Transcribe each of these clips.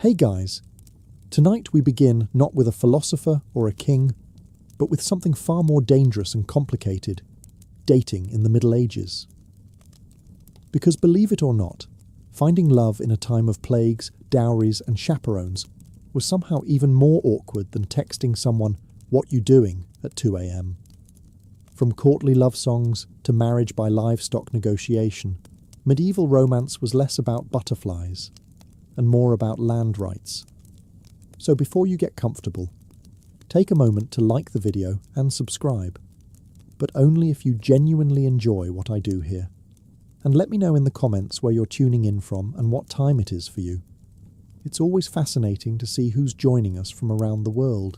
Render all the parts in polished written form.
Hey guys, tonight we begin not with a philosopher or a king, but with something far more dangerous and complicated, dating in the Middle Ages. Because believe it or not, finding love in a time of plagues, dowries and chaperones was somehow even more awkward than texting someone, "What you doing?" at 2 a.m. From courtly love songs to marriage by livestock negotiation, medieval romance was less about butterflies and more about land rights. So before you get comfortable, take a moment to like the video and subscribe, but only if you genuinely enjoy what I do here. And let me know in the comments where you're tuning in from and what time it is for you. It's always fascinating to see who's joining us from around the world.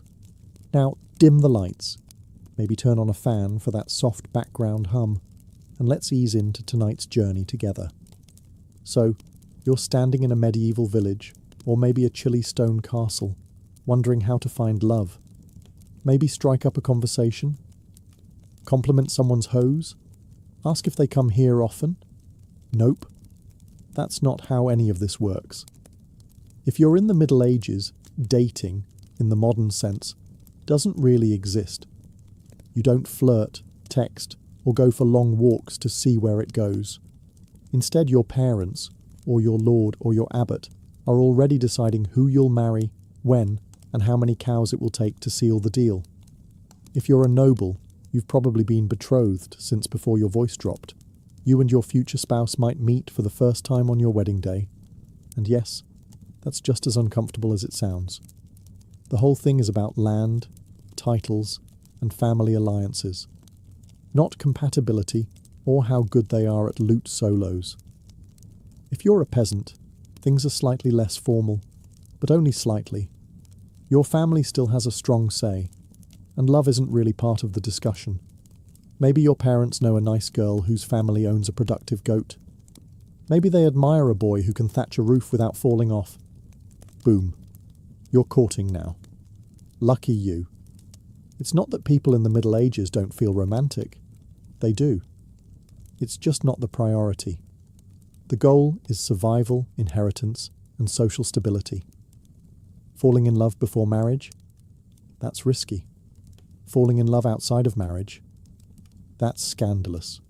Now, dim the lights, maybe turn on a fan for that soft background hum, and let's ease into tonight's journey together. So, you're standing in a medieval village, or maybe a chilly stone castle, wondering how to find love. Maybe strike up a conversation? Compliment someone's hose? Ask if they come here often? Nope. That's not how any of this works. If you're in the Middle Ages, dating, in the modern sense, doesn't really exist. You don't flirt, text, or go for long walks to see where it goes. Instead, your parents, or your lord or your abbot, are already deciding who you'll marry, when, and how many cows it will take to seal the deal. If you're a noble, you've probably been betrothed since before your voice dropped. You and your future spouse might meet for the first time on your wedding day. And yes, that's just as uncomfortable as it sounds. The whole thing is about land, titles, and family alliances. Not compatibility or how good they are at lute solos. If you're a peasant, things are slightly less formal, but only slightly. Your family still has a strong say, and love isn't really part of the discussion. Maybe your parents know a nice girl whose family owns a productive goat. Maybe they admire a boy who can thatch a roof without falling off. Boom. You're courting now. Lucky you. It's not that people in the Middle Ages don't feel romantic. They do. It's just not the priority. The goal is survival, inheritance, and social stability. Falling in love before marriage? That's risky. Falling in love outside of marriage? That's scandalous.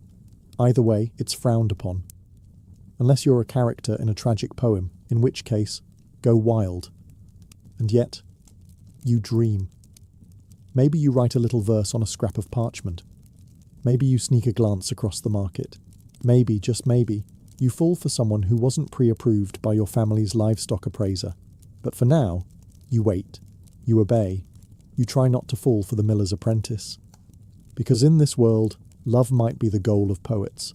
Either way, it's frowned upon. Unless you're a character in a tragic poem, in which case, go wild. And yet, you dream. Maybe you write a little verse on a scrap of parchment. Maybe you sneak a glance across the market. Maybe, just maybe, you fall for someone who wasn't pre-approved by your family's livestock appraiser. But for now, you wait, you obey, you try not to fall for the miller's apprentice. Because in this world, love might be the goal of poets,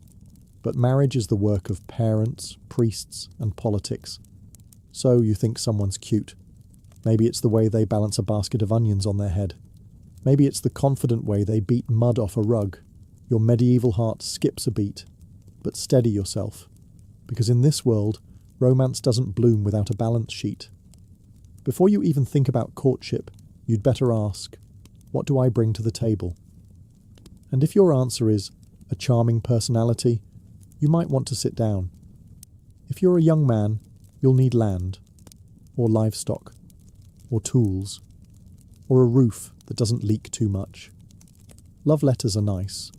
but marriage is the work of parents, priests, and politics. So you think someone's cute. Maybe it's the way they balance a basket of onions on their head. Maybe it's the confident way they beat mud off a rug. Your medieval heart skips a beat. But steady yourself, because in this world, romance doesn't bloom without a balance sheet. Before you even think about courtship, you'd better ask, what do I bring to the table? And if your answer is a charming personality, you might want to sit down. If you're a young man, you'll need land, or livestock, or tools, or a roof that doesn't leak too much. Love letters are nice,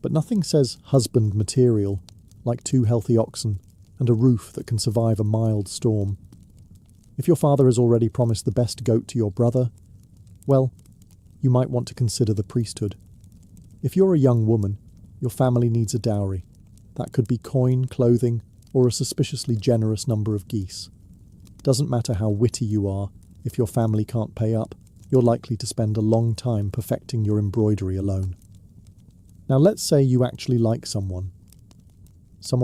but nothing says husband material like 2 healthy oxen and a roof that can survive a mild storm. If your father has already promised the best goat to your brother, well, you might want to consider the priesthood. If you're a young woman, your family needs a dowry. That could be coin, clothing, or a suspiciously generous number of geese. Doesn't matter how witty you are, if your family can't pay up, you're likely to spend a long time perfecting your embroidery alone. Now let's say you actually like someone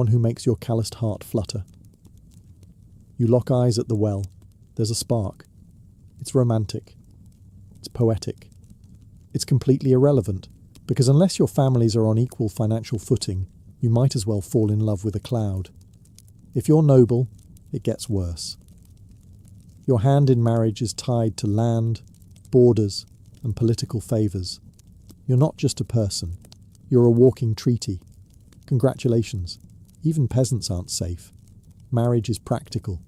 who makes your calloused heart flutter. You lock eyes at the well. There's a spark. It's romantic. It's poetic. It's completely irrelevant, because unless your families are on equal financial footing, you might as well fall in love with a cloud. If you're noble, it gets worse. Your hand in marriage is tied to land, borders, and political favours. You're not just a person. You're a walking treaty. Congratulations. Even peasants aren't safe. Marriage is practical.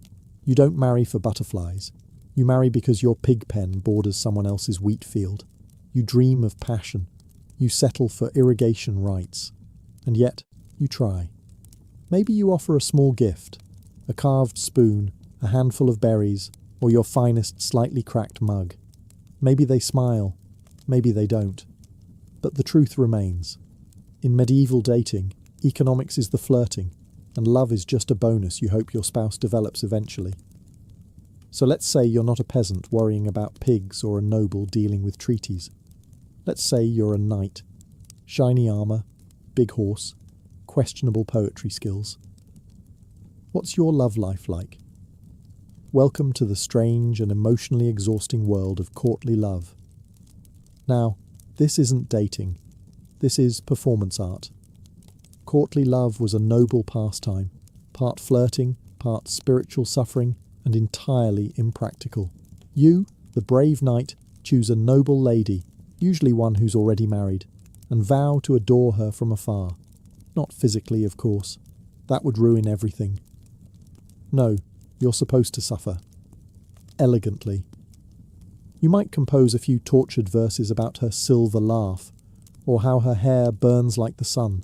You don't marry for butterflies. You marry because your pig pen borders someone else's wheat field. You dream of passion. You settle for irrigation rights. And yet, you try. Maybe you offer a small gift, a carved spoon, a handful of berries, or your finest slightly cracked mug. Maybe they smile, maybe they don't. But the truth remains. In medieval dating, economics is the flirting, and love is just a bonus you hope your spouse develops eventually. So let's say you're not a peasant worrying about pigs or a noble dealing with treaties. Let's say you're a knight. Shiny armour, big horse, questionable poetry skills. What's your love life like? Welcome to the strange and emotionally exhausting world of courtly love. Now, this isn't dating. This is performance art. Courtly love was a noble pastime, part flirting, part spiritual suffering, and entirely impractical. You, the brave knight, choose a noble lady, usually one who's already married, and vow to adore her from afar. Not physically, of course. That would ruin everything. No, you're supposed to suffer. Elegantly. You might compose a few tortured verses about her silver laugh, or how her hair burns like the sun,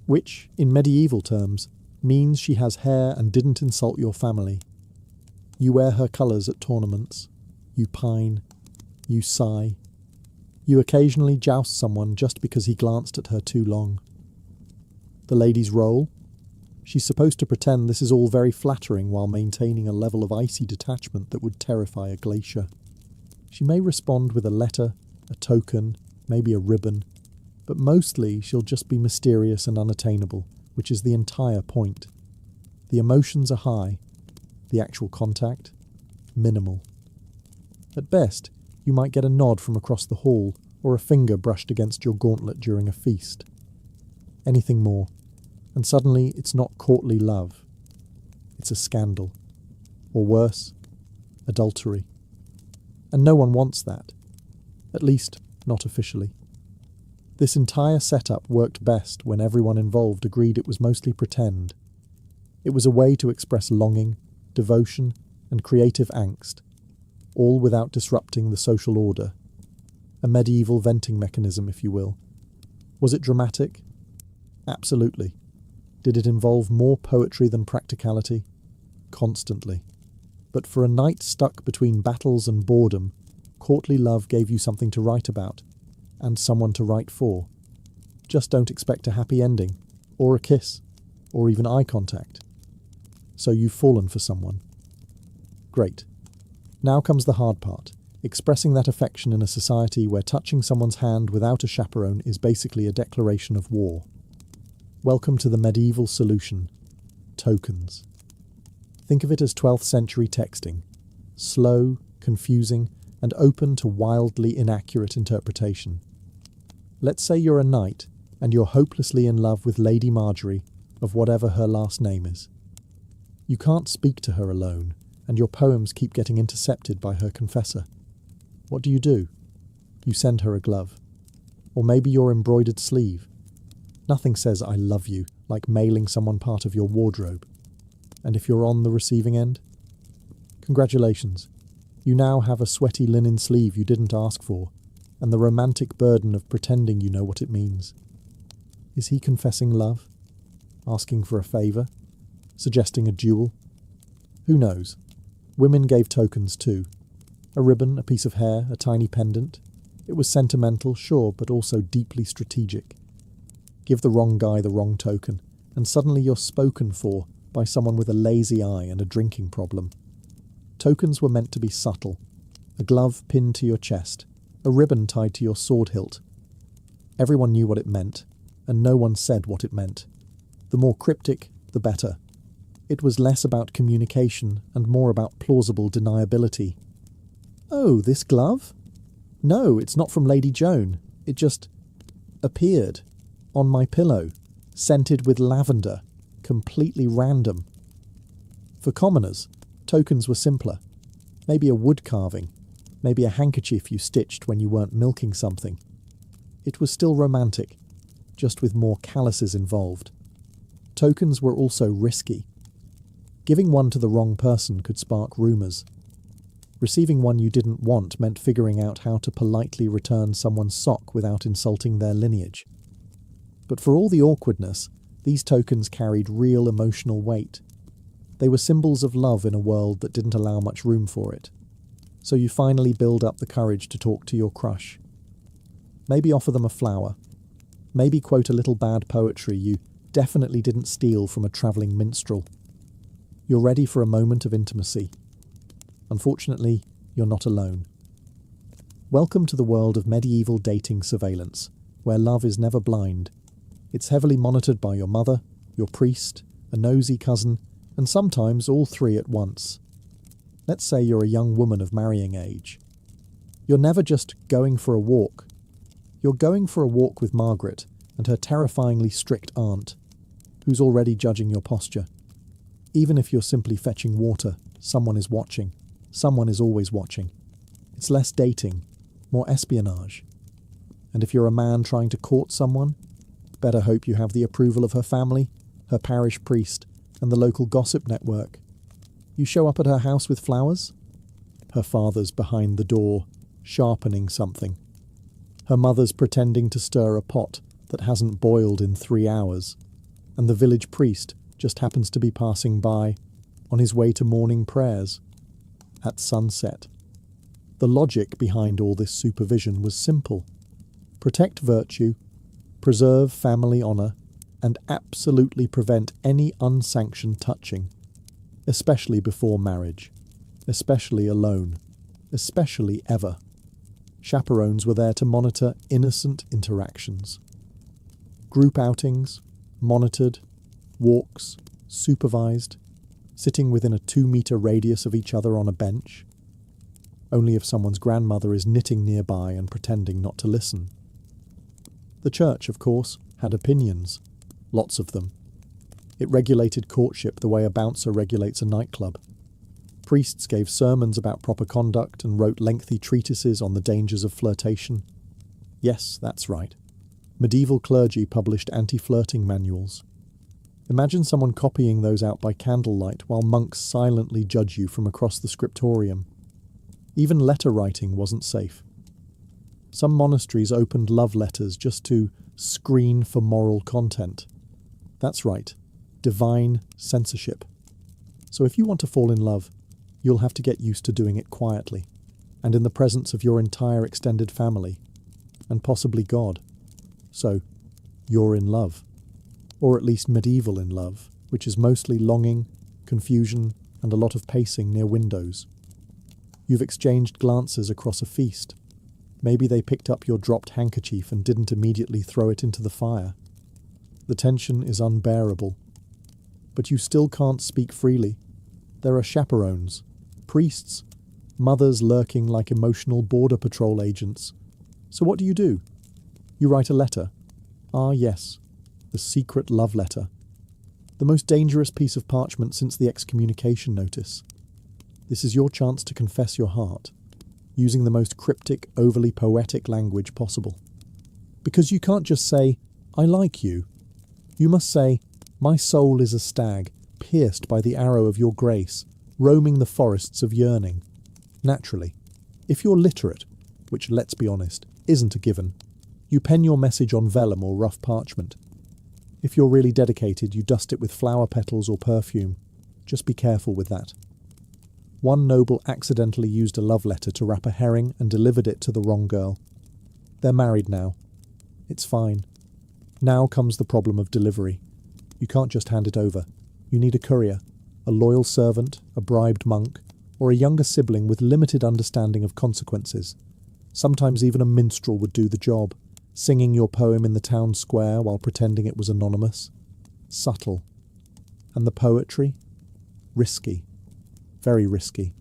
which, in medieval terms, means she has hair and didn't insult your family. You wear her colours at tournaments. You pine. You sigh. You occasionally joust someone just because he glanced at her too long. The lady's role? She's supposed to pretend this is all very flattering while maintaining a level of icy detachment that would terrify a glacier. She may respond with a letter, a token, maybe a ribbon, but mostly she'll just be mysterious and unattainable, which is the entire point. The emotions are high, the actual contact, minimal. At best, you might get a nod from across the hall or a finger brushed against your gauntlet during a feast. Anything more, and suddenly it's not courtly love. It's a scandal. Or worse, adultery. And no one wants that. At least, not officially. This entire setup worked best when everyone involved agreed it was mostly pretend. It was a way to express longing, devotion, and creative angst, all without disrupting the social order. A medieval venting mechanism, if you will. Was it dramatic? Absolutely. Did it involve more poetry than practicality? Constantly. But for a knight stuck between battles and boredom, courtly love gave you something to write about, and someone to write for. Just don't expect a happy ending, or a kiss, or even eye contact. So you've fallen for someone. Great. Now comes the hard part, expressing that affection in a society where touching someone's hand without a chaperone is basically a declaration of war. Welcome to the medieval solution, tokens. Think of it as 12th century texting, slow, confusing, and open to wildly inaccurate interpretation. Let's say you're a knight and you're hopelessly in love with Lady Marjorie, of whatever her last name is. You can't speak to her alone, and your poems keep getting intercepted by her confessor. What do? You send her a glove. Or maybe your embroidered sleeve. Nothing says I love you like mailing someone part of your wardrobe. And if you're on the receiving end? Congratulations. You now have a sweaty linen sleeve you didn't ask for, and the romantic burden of pretending you know what it means. Is he confessing love? Asking for a favour? Suggesting a duel? Who knows? Women gave tokens too. A ribbon, a piece of hair, a tiny pendant. It was sentimental, sure, but also deeply strategic. Give the wrong guy the wrong token, and suddenly you're spoken for by someone with a lazy eye and a drinking problem. Tokens were meant to be subtle. A glove pinned to your chest, a ribbon tied to your sword hilt. Everyone knew what it meant, and no one said what it meant. The more cryptic, the better. It was less about communication and more about plausible deniability. Oh, this glove? No, it's not from Lady Joan. It just appeared on my pillow, scented with lavender, completely random. For commoners, tokens were simpler. Maybe a wood carving, maybe a handkerchief you stitched when you weren't milking something. It was still romantic, just with more calluses involved. Tokens were also risky. Giving one to the wrong person could spark rumours. Receiving one you didn't want meant figuring out how to politely return someone's sock without insulting their lineage. But for all the awkwardness, these tokens carried real emotional weight. They were symbols of love in a world that didn't allow much room for it. So you finally build up the courage to talk to your crush. Maybe offer them a flower. Maybe quote a little bad poetry you definitely didn't steal from a travelling minstrel. You're ready for a moment of intimacy. Unfortunately, you're not alone. Welcome to the world of medieval dating surveillance, where love is never blind. It's heavily monitored by your mother, your priest, a nosy cousin, and sometimes all three at once. Let's say you're a young woman of marrying age. You're never just going for a walk. You're going for a walk with Margaret and her terrifyingly strict aunt, who's already judging your posture. Even if you're simply fetching water, someone is watching. Someone is always watching. It's less dating, more espionage. And if you're a man trying to court someone, better hope you have the approval of her family, her parish priest, and the local gossip network. You show up at her house with flowers? Her father's behind the door, sharpening something. Her mother's pretending to stir a pot that hasn't boiled in 3 hours, and the village priest just happens to be passing by on his way to morning prayers at sunset. The logic behind all this supervision was simple. Protect virtue, preserve family honour, and absolutely prevent any unsanctioned touching, especially before marriage, especially alone, especially ever. Chaperones were there to monitor innocent interactions. Group outings, monitored, walks, supervised, sitting within a 2-metre radius of each other on a bench, only if someone's grandmother is knitting nearby and pretending not to listen. The church, of course, had opinions, lots of them. It regulated courtship the way a bouncer regulates a nightclub. Priests gave sermons about proper conduct and wrote lengthy treatises on the dangers of flirtation. Yes, that's right. Medieval clergy published anti-flirting manuals. Imagine someone copying those out by candlelight while monks silently judge you from across the scriptorium. Even letter writing wasn't safe. Some monasteries opened love letters just to screen for moral content. That's right, divine censorship. So if you want to fall in love, you'll have to get used to doing it quietly, and in the presence of your entire extended family, and possibly God. So, you're in love. Or at least medieval in love, which is mostly longing, confusion, and a lot of pacing near windows. You've exchanged glances across a feast. Maybe they picked up your dropped handkerchief and didn't immediately throw it into the fire. The tension is unbearable. But you still can't speak freely. There are chaperones, priests, mothers lurking like emotional border patrol agents. So what do? You write a letter. Ah, yes. The secret love letter. The most dangerous piece of parchment since the excommunication notice. This is your chance to confess your heart, using the most cryptic, overly poetic language possible. Because you can't just say, I like you. You must say, my soul is a stag, pierced by the arrow of your grace, roaming the forests of yearning. Naturally, if you're literate, which, let's be honest, isn't a given, you pen your message on vellum or rough parchment. If you're really dedicated, you dust it with flower petals or perfume. Just be careful with that. One noble accidentally used a love letter to wrap a herring and delivered it to the wrong girl. They're married now. It's fine. Now comes the problem of delivery. You can't just hand it over. You need a courier, a loyal servant, a bribed monk, or a younger sibling with limited understanding of consequences. Sometimes even a minstrel would do the job, singing your poem in the town square while pretending it was anonymous. Subtle. And the poetry? Risky. Very risky.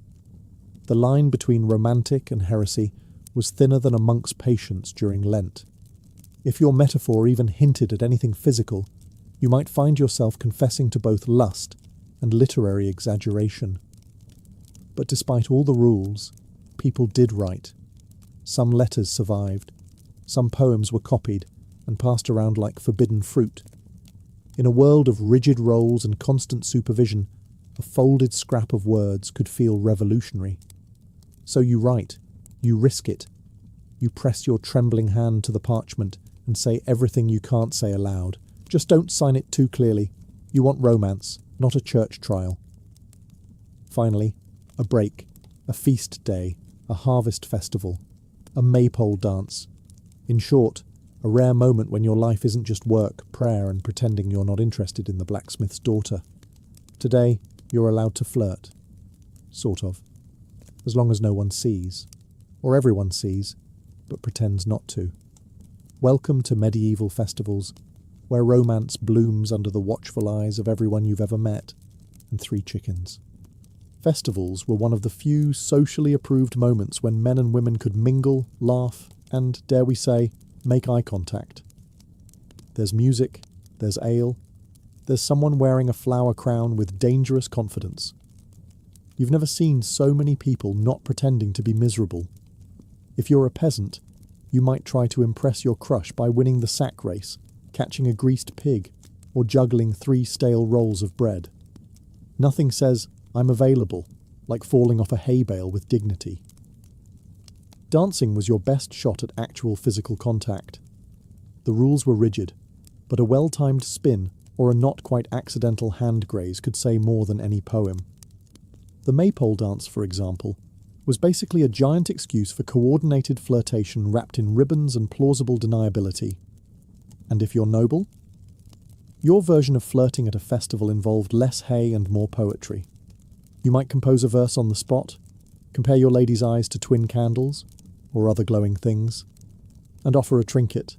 The line between romantic and heresy was thinner than a monk's patience during Lent. If your metaphor even hinted at anything physical, you might find yourself confessing to both lust and literary exaggeration. But despite all the rules, people did write. Some letters survived. Some poems were copied and passed around like forbidden fruit. In a world of rigid roles and constant supervision, a folded scrap of words could feel revolutionary. So you write, you risk it. You press your trembling hand to the parchment and say everything you can't say aloud. Just don't sign it too clearly. You want romance, not a church trial. Finally, a break, a feast day, a harvest festival, a maypole dance. In short, a rare moment when your life isn't just work, prayer, and pretending you're not interested in the blacksmith's daughter. Today, you're allowed to flirt. Sort of. As long as no one sees. Or everyone sees, but pretends not to. Welcome to medieval festivals, where romance blooms under the watchful eyes of everyone you've ever met, and 3 chickens. Festivals were one of the few socially approved moments when men and women could mingle, laugh, and, dare we say, make eye contact. There's music, there's ale, there's someone wearing a flower crown with dangerous confidence. You've never seen so many people not pretending to be miserable. If you're a peasant, you might try to impress your crush by winning the sack race, catching a greased pig, or juggling 3 stale rolls of bread. Nothing says, "I'm available," like falling off a hay bale with dignity. Dancing was your best shot at actual physical contact. The rules were rigid, but a well-timed spin or a not-quite-accidental hand graze could say more than any poem. The maypole dance, for example, was basically a giant excuse for coordinated flirtation wrapped in ribbons and plausible deniability. And if you're noble? Your version of flirting at a festival involved less hay and more poetry. You might compose a verse on the spot, compare your lady's eyes to twin candles, or other glowing things, and offer a trinket.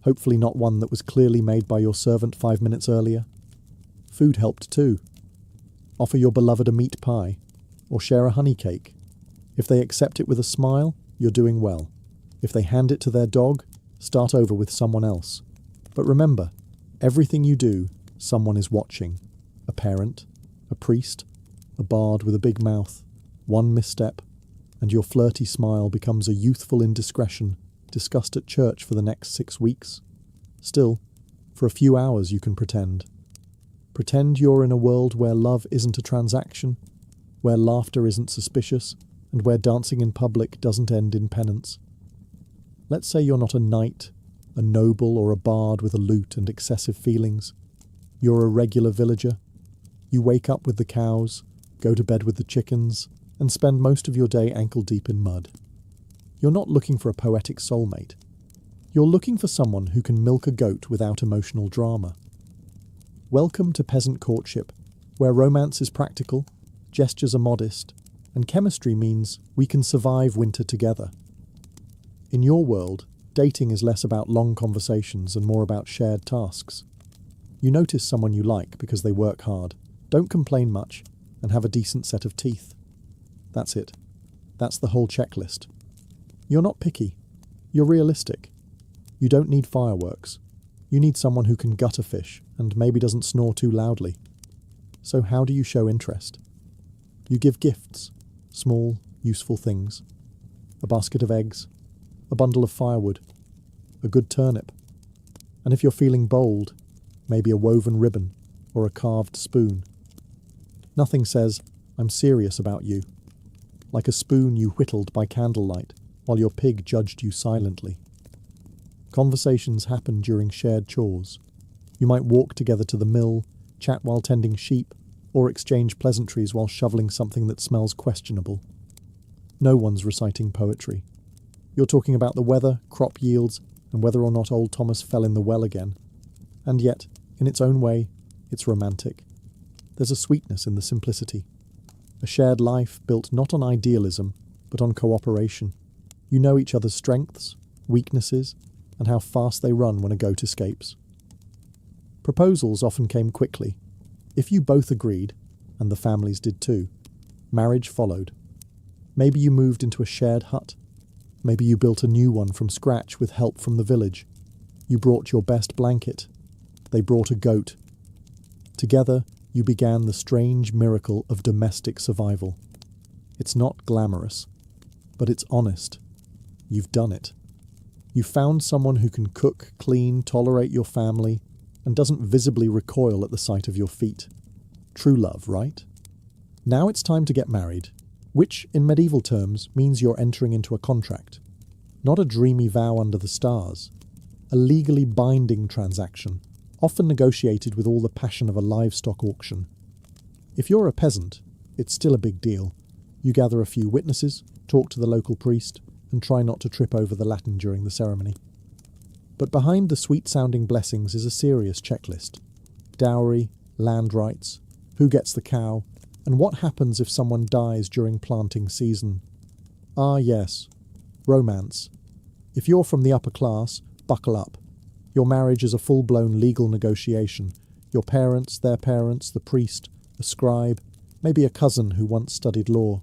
Hopefully not one that was clearly made by your servant 5 minutes earlier. Food helped too. Offer your beloved a meat pie, or share a honey cake. If they accept it with a smile, you're doing well. If they hand it to their dog, start over with someone else. But remember, everything you do, someone is watching. A parent, a priest, a bard with a big mouth. One misstep, and your flirty smile becomes a youthful indiscretion discussed at church for the next 6 weeks. Still, for a few hours you can pretend. Pretend you're in a world where love isn't a transaction, where laughter isn't suspicious, and where dancing in public doesn't end in penance. Let's say you're not a knight, a noble, or a bard with a lute and excessive feelings. You're a regular villager. You wake up with the cows, go to bed with the chickens, and spend most of your day ankle-deep in mud. You're not looking for a poetic soulmate. You're looking for someone who can milk a goat without emotional drama. Welcome to peasant courtship, where romance is practical, gestures are modest, and chemistry means we can survive winter together. In your world, dating is less about long conversations and more about shared tasks. You notice someone you like because they work hard, don't complain much, and have a decent set of teeth. That's it. That's the whole checklist. You're not picky. You're realistic. You don't need fireworks. You need someone who can gut a fish and maybe doesn't snore too loudly. So how do you show interest? You give gifts, small, useful things. A basket of eggs, a bundle of firewood, a good turnip. And if you're feeling bold, maybe a woven ribbon or a carved spoon. Nothing says, "I'm serious about you," like a spoon you whittled by candlelight while your pig judged you silently. Conversations happen during shared chores. You might walk together to the mill, chat while tending sheep, or exchange pleasantries while shoveling something that smells questionable. No one's reciting poetry. You're talking about the weather, crop yields, and whether or not old Thomas fell in the well again. And yet, in its own way, it's romantic. There's a sweetness in the simplicity. A shared life built not on idealism, but on cooperation. You know each other's strengths, weaknesses, and how fast they run when a goat escapes. Proposals often came quickly. If you both agreed, and the families did too, marriage followed. Maybe you moved into a shared hut. Maybe you built a new one from scratch with help from the village. You brought your best blanket. They brought a goat. Together, you began the strange miracle of domestic survival. It's not glamorous, but it's honest. You've done it. You found someone who can cook, clean, tolerate your family, and doesn't visibly recoil at the sight of your feet. True love, right? Now it's time to get married, which, in medieval terms, means you're entering into a contract. Not a dreamy vow under the stars. A legally binding transaction, often negotiated with all the passion of a livestock auction. If you're a peasant, it's still a big deal. You gather a few witnesses, talk to the local priest, and try not to trip over the Latin during the ceremony. But behind the sweet-sounding blessings is a serious checklist. Dowry, land rights, who gets the cow, and what happens if someone dies during planting season. Ah yes, romance. If you're from the upper class, buckle up. Your marriage is a full-blown legal negotiation. Your parents, their parents, the priest, a scribe, maybe a cousin who once studied law.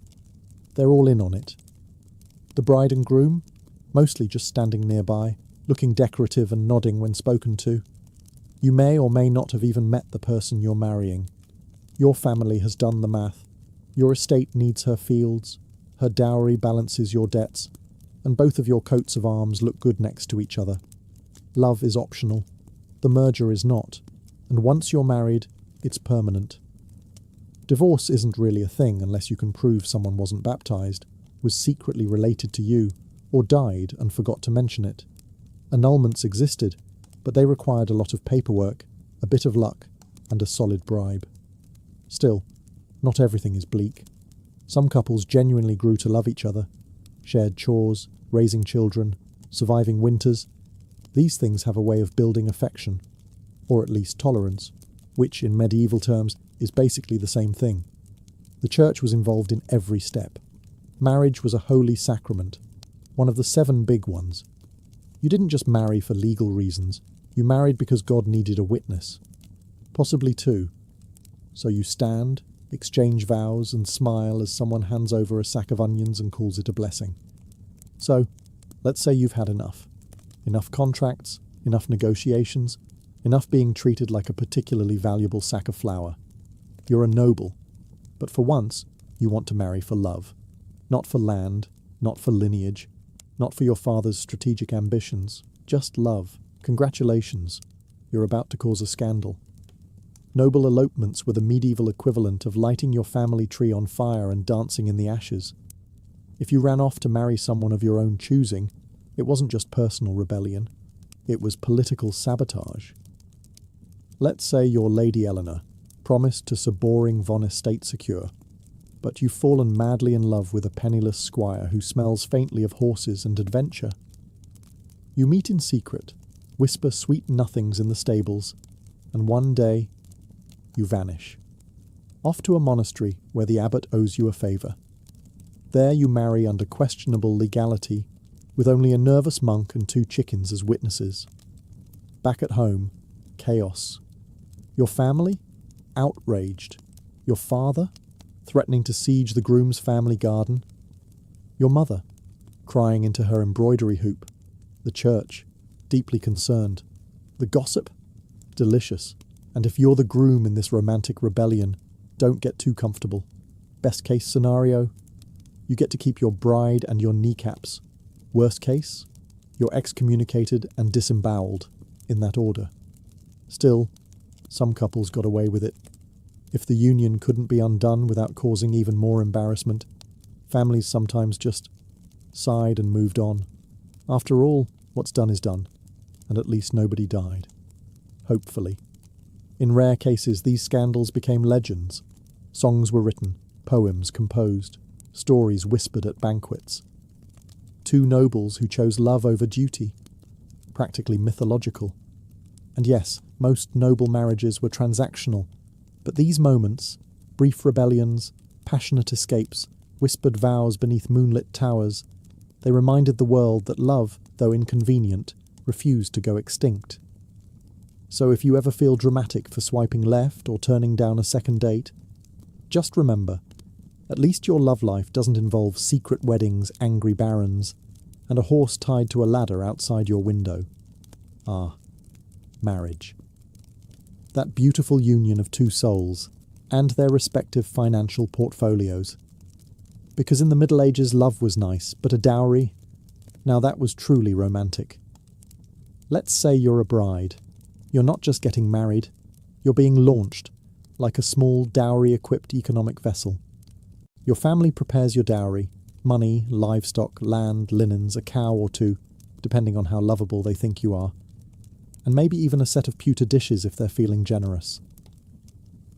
They're all in on it. The bride and groom, mostly just standing nearby, looking decorative and nodding when spoken to. You may or may not have even met the person you're marrying. Your family has done the math. Your estate needs her fields, her dowry balances your debts, and both of your coats of arms look good next to each other. Love is optional. The merger is not. And once you're married, it's permanent. Divorce isn't really a thing unless you can prove someone wasn't baptized, was secretly related to you, or died and forgot to mention it. Annulments existed, but they required a lot of paperwork, a bit of luck, and a solid bribe. Still, not everything is bleak. Some couples genuinely grew to love each other, shared chores, raising children, surviving winters. These things have a way of building affection, or at least tolerance, which in medieval terms is basically the same thing. The church was involved in every step. Marriage was a holy sacrament, one of the 7 big ones. You didn't just marry for legal reasons, you married because God needed a witness. Possibly 2. So you stand, exchange vows, and smile as someone hands over a sack of onions and calls it a blessing. So, let's say you've had enough. Enough contracts, enough negotiations, enough being treated like a particularly valuable sack of flour. You're a noble, but for once, you want to marry for love. Not for land, not for lineage, not for your father's strategic ambitions, just love. Congratulations, you're about to cause a scandal. Noble elopements were the medieval equivalent of lighting your family tree on fire and dancing in the ashes. If you ran off to marry someone of your own choosing, it wasn't just personal rebellion, it was political sabotage. Let's say you're Lady Eleanor, promised to Sir Boring von Estate Secure, but you've fallen madly in love with a penniless squire who smells faintly of horses and adventure. You meet in secret, whisper sweet nothings in the stables, and one day you vanish. Off to a monastery where the abbot owes you a favour. There you marry under questionable legality, with only a nervous monk and 2 chickens as witnesses. Back at home, chaos. Your family? Outraged. Your father? Threatening to siege the groom's family garden. Your mother? Crying into her embroidery hoop. The church? Deeply concerned. The gossip? Delicious. And if you're the groom in this romantic rebellion, don't get too comfortable. Best case scenario? You get to keep your bride and your kneecaps. Worst case? You're excommunicated and disemboweled, in that order. Still, some couples got away with it. If the union couldn't be undone without causing even more embarrassment, families sometimes just sighed and moved on. After all, what's done is done, and at least nobody died. Hopefully. In rare cases, these scandals became legends. Songs were written, poems composed, stories whispered at banquets. 2 nobles who chose love over duty. Practically mythological. And yes, most noble marriages were transactional, but these moments, brief rebellions, passionate escapes, whispered vows beneath moonlit towers, they reminded the world that love, though inconvenient, refused to go extinct. So if you ever feel dramatic for swiping left or turning down a second date, just remember, at least your love life doesn't involve secret weddings, angry barons, and a horse tied to a ladder outside your window. Ah, marriage. That beautiful union of 2 souls, and their respective financial portfolios. Because in the Middle Ages love was nice, but a dowry? Now that was truly romantic. Let's say you're a bride. You're not just getting married, you're being launched, like a small dowry-equipped economic vessel. Your family prepares your dowry: money, livestock, land, linens, a cow or two, depending on how lovable they think you are, and maybe even a set of pewter dishes if they're feeling generous.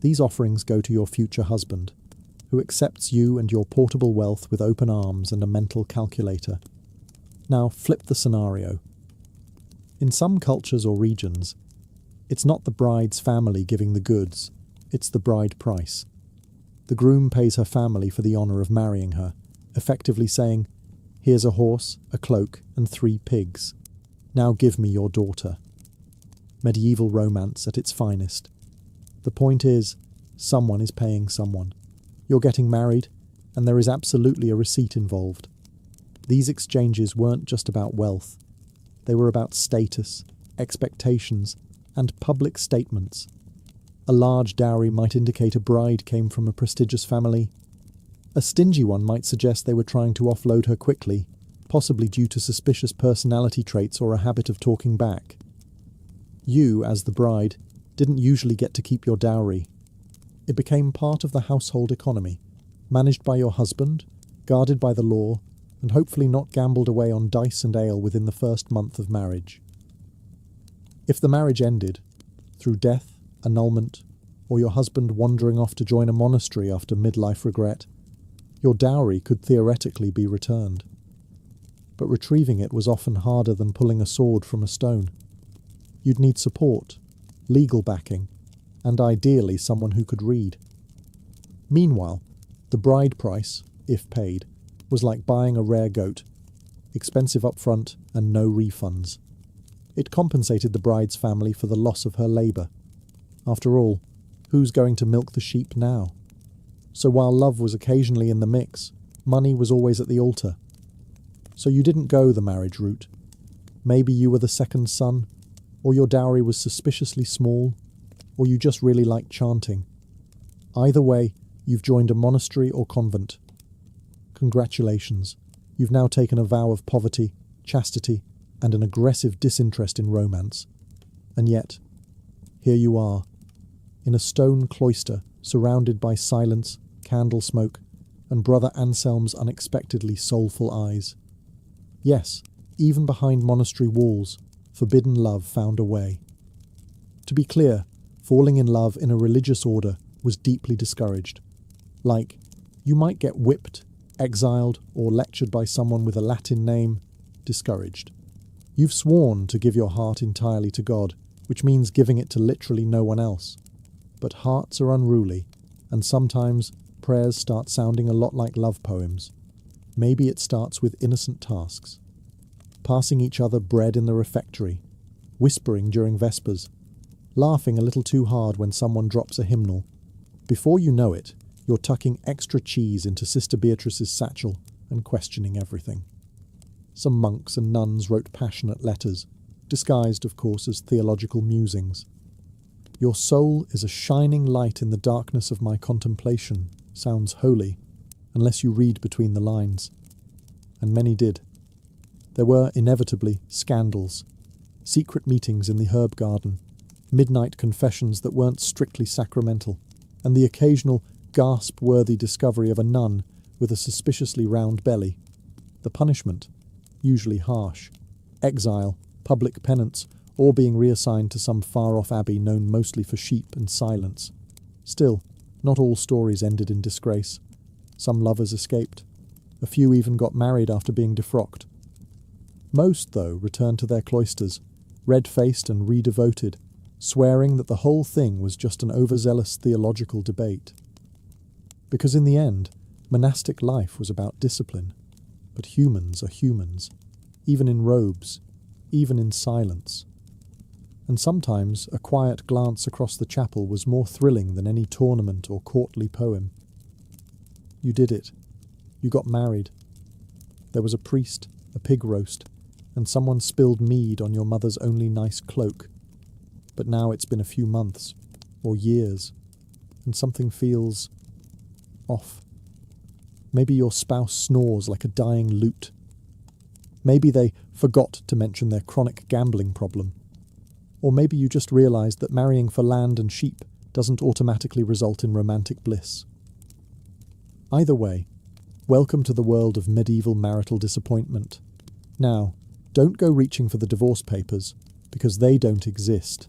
These offerings go to your future husband, who accepts you and your portable wealth with open arms and a mental calculator. Now flip the scenario. In some cultures or regions, it's not the bride's family giving the goods, it's the bride price. The groom pays her family for the honour of marrying her, effectively saying, "Here's a horse, a cloak, and 3 pigs. Now give me your daughter." Medieval romance at its finest. The point is, someone is paying someone. You're getting married, and there is absolutely a receipt involved. These exchanges weren't just about wealth. They were about status, expectations, and public statements. A large dowry might indicate a bride came from a prestigious family. A stingy one might suggest they were trying to offload her quickly, possibly due to suspicious personality traits or a habit of talking back. You, as the bride, didn't usually get to keep your dowry. It became part of the household economy, managed by your husband, guarded by the law, and hopefully not gambled away on dice and ale within the first month of marriage. If the marriage ended, through death, annulment, or your husband wandering off to join a monastery after midlife regret, your dowry could theoretically be returned. But retrieving it was often harder than pulling a sword from a stone. You'd need support, legal backing, and ideally someone who could read. Meanwhile, the bride price, if paid, was like buying a rare goat, expensive up front and no refunds. It compensated the bride's family for the loss of her labour. After all, who's going to milk the sheep now? So while love was occasionally in the mix, money was always at the altar. So you didn't go the marriage route. Maybe you were the second son, or your dowry was suspiciously small, or you just really liked chanting. Either way, you've joined a monastery or convent. Congratulations, you've now taken a vow of poverty, chastity, and an aggressive disinterest in romance. And yet, here you are, in a stone cloister surrounded by silence, candle smoke, and Brother Anselm's unexpectedly soulful eyes. Yes, even behind monastery walls, forbidden love found a way. To be clear, falling in love in a religious order was deeply discouraged. Like, you might get whipped, exiled, or lectured by someone with a Latin name, discouraged. You've sworn to give your heart entirely to God, which means giving it to literally no one else. But hearts are unruly, and sometimes prayers start sounding a lot like love poems. Maybe it starts with innocent tasks. Passing each other bread in the refectory, whispering during Vespers, laughing a little too hard when someone drops a hymnal. Before you know it, you're tucking extra cheese into Sister Beatrice's satchel and questioning everything. Some monks and nuns wrote passionate letters, disguised, of course, as theological musings. Your soul is a shining light in the darkness of my contemplation sounds holy, unless you read between the lines. And many did. There were, inevitably, scandals, secret meetings in the herb garden, midnight confessions that weren't strictly sacramental, and the occasional gasp-worthy discovery of a nun with a suspiciously round belly. The punishment, usually harsh: exile, public penance, or being reassigned to some far-off abbey known mostly for sheep and silence. Still, not all stories ended in disgrace. Some lovers escaped. A few even got married after being defrocked. Most, though, returned to their cloisters, red-faced and redevoted, swearing that the whole thing was just an overzealous theological debate. Because in the end, monastic life was about discipline. But humans are humans, even in robes, even in silence. And sometimes a quiet glance across the chapel was more thrilling than any tournament or courtly poem. You did it. You got married. There was a priest, a pig roast, and someone spilled mead on your mother's only nice cloak. But now it's been a few months, or years, and something feels off. Maybe your spouse snores like a dying lute. Maybe they forgot to mention their chronic gambling problem. Or maybe you just realised that marrying for land and sheep doesn't automatically result in romantic bliss. Either way, welcome to the world of medieval marital disappointment. Now, don't go reaching for the divorce papers, because they don't exist.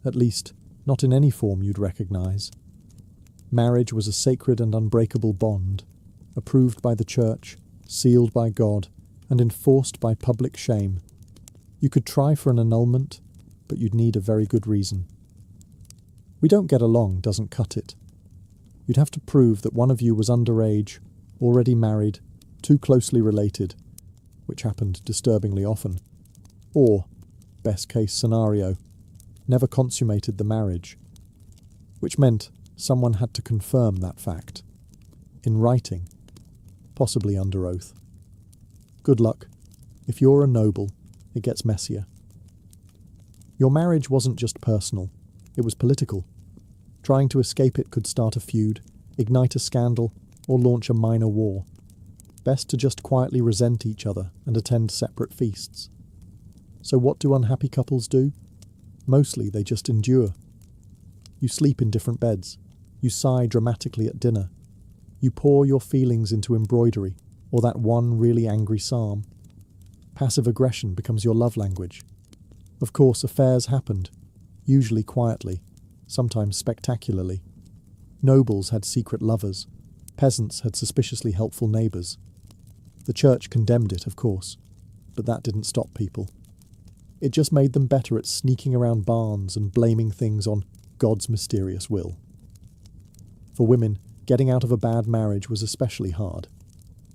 At least, not in any form you'd recognise. Marriage was a sacred and unbreakable bond, approved by the Church, sealed by God, and enforced by public shame. You could try for an annulment, but you'd need a very good reason. We don't get along doesn't cut it. You'd have to prove that one of you was underage, already married, too closely related, which happened disturbingly often, or, best case scenario, never consummated the marriage, which meant someone had to confirm that fact, in writing, possibly under oath. Good luck. If you're a noble, it gets messier. Your marriage wasn't just personal, it was political. Trying to escape it could start a feud, ignite a scandal, or launch a minor war. Best to just quietly resent each other and attend separate feasts. So what do unhappy couples do? Mostly they just endure. You sleep in different beds. You sigh dramatically at dinner. You pour your feelings into embroidery, or that one really angry psalm. Passive aggression becomes your love language. Of course, affairs happened, usually quietly, sometimes spectacularly. Nobles had secret lovers. Peasants had suspiciously helpful neighbours. The Church condemned it, of course, but that didn't stop people. It just made them better at sneaking around barns and blaming things on God's mysterious will. For women, getting out of a bad marriage was especially hard.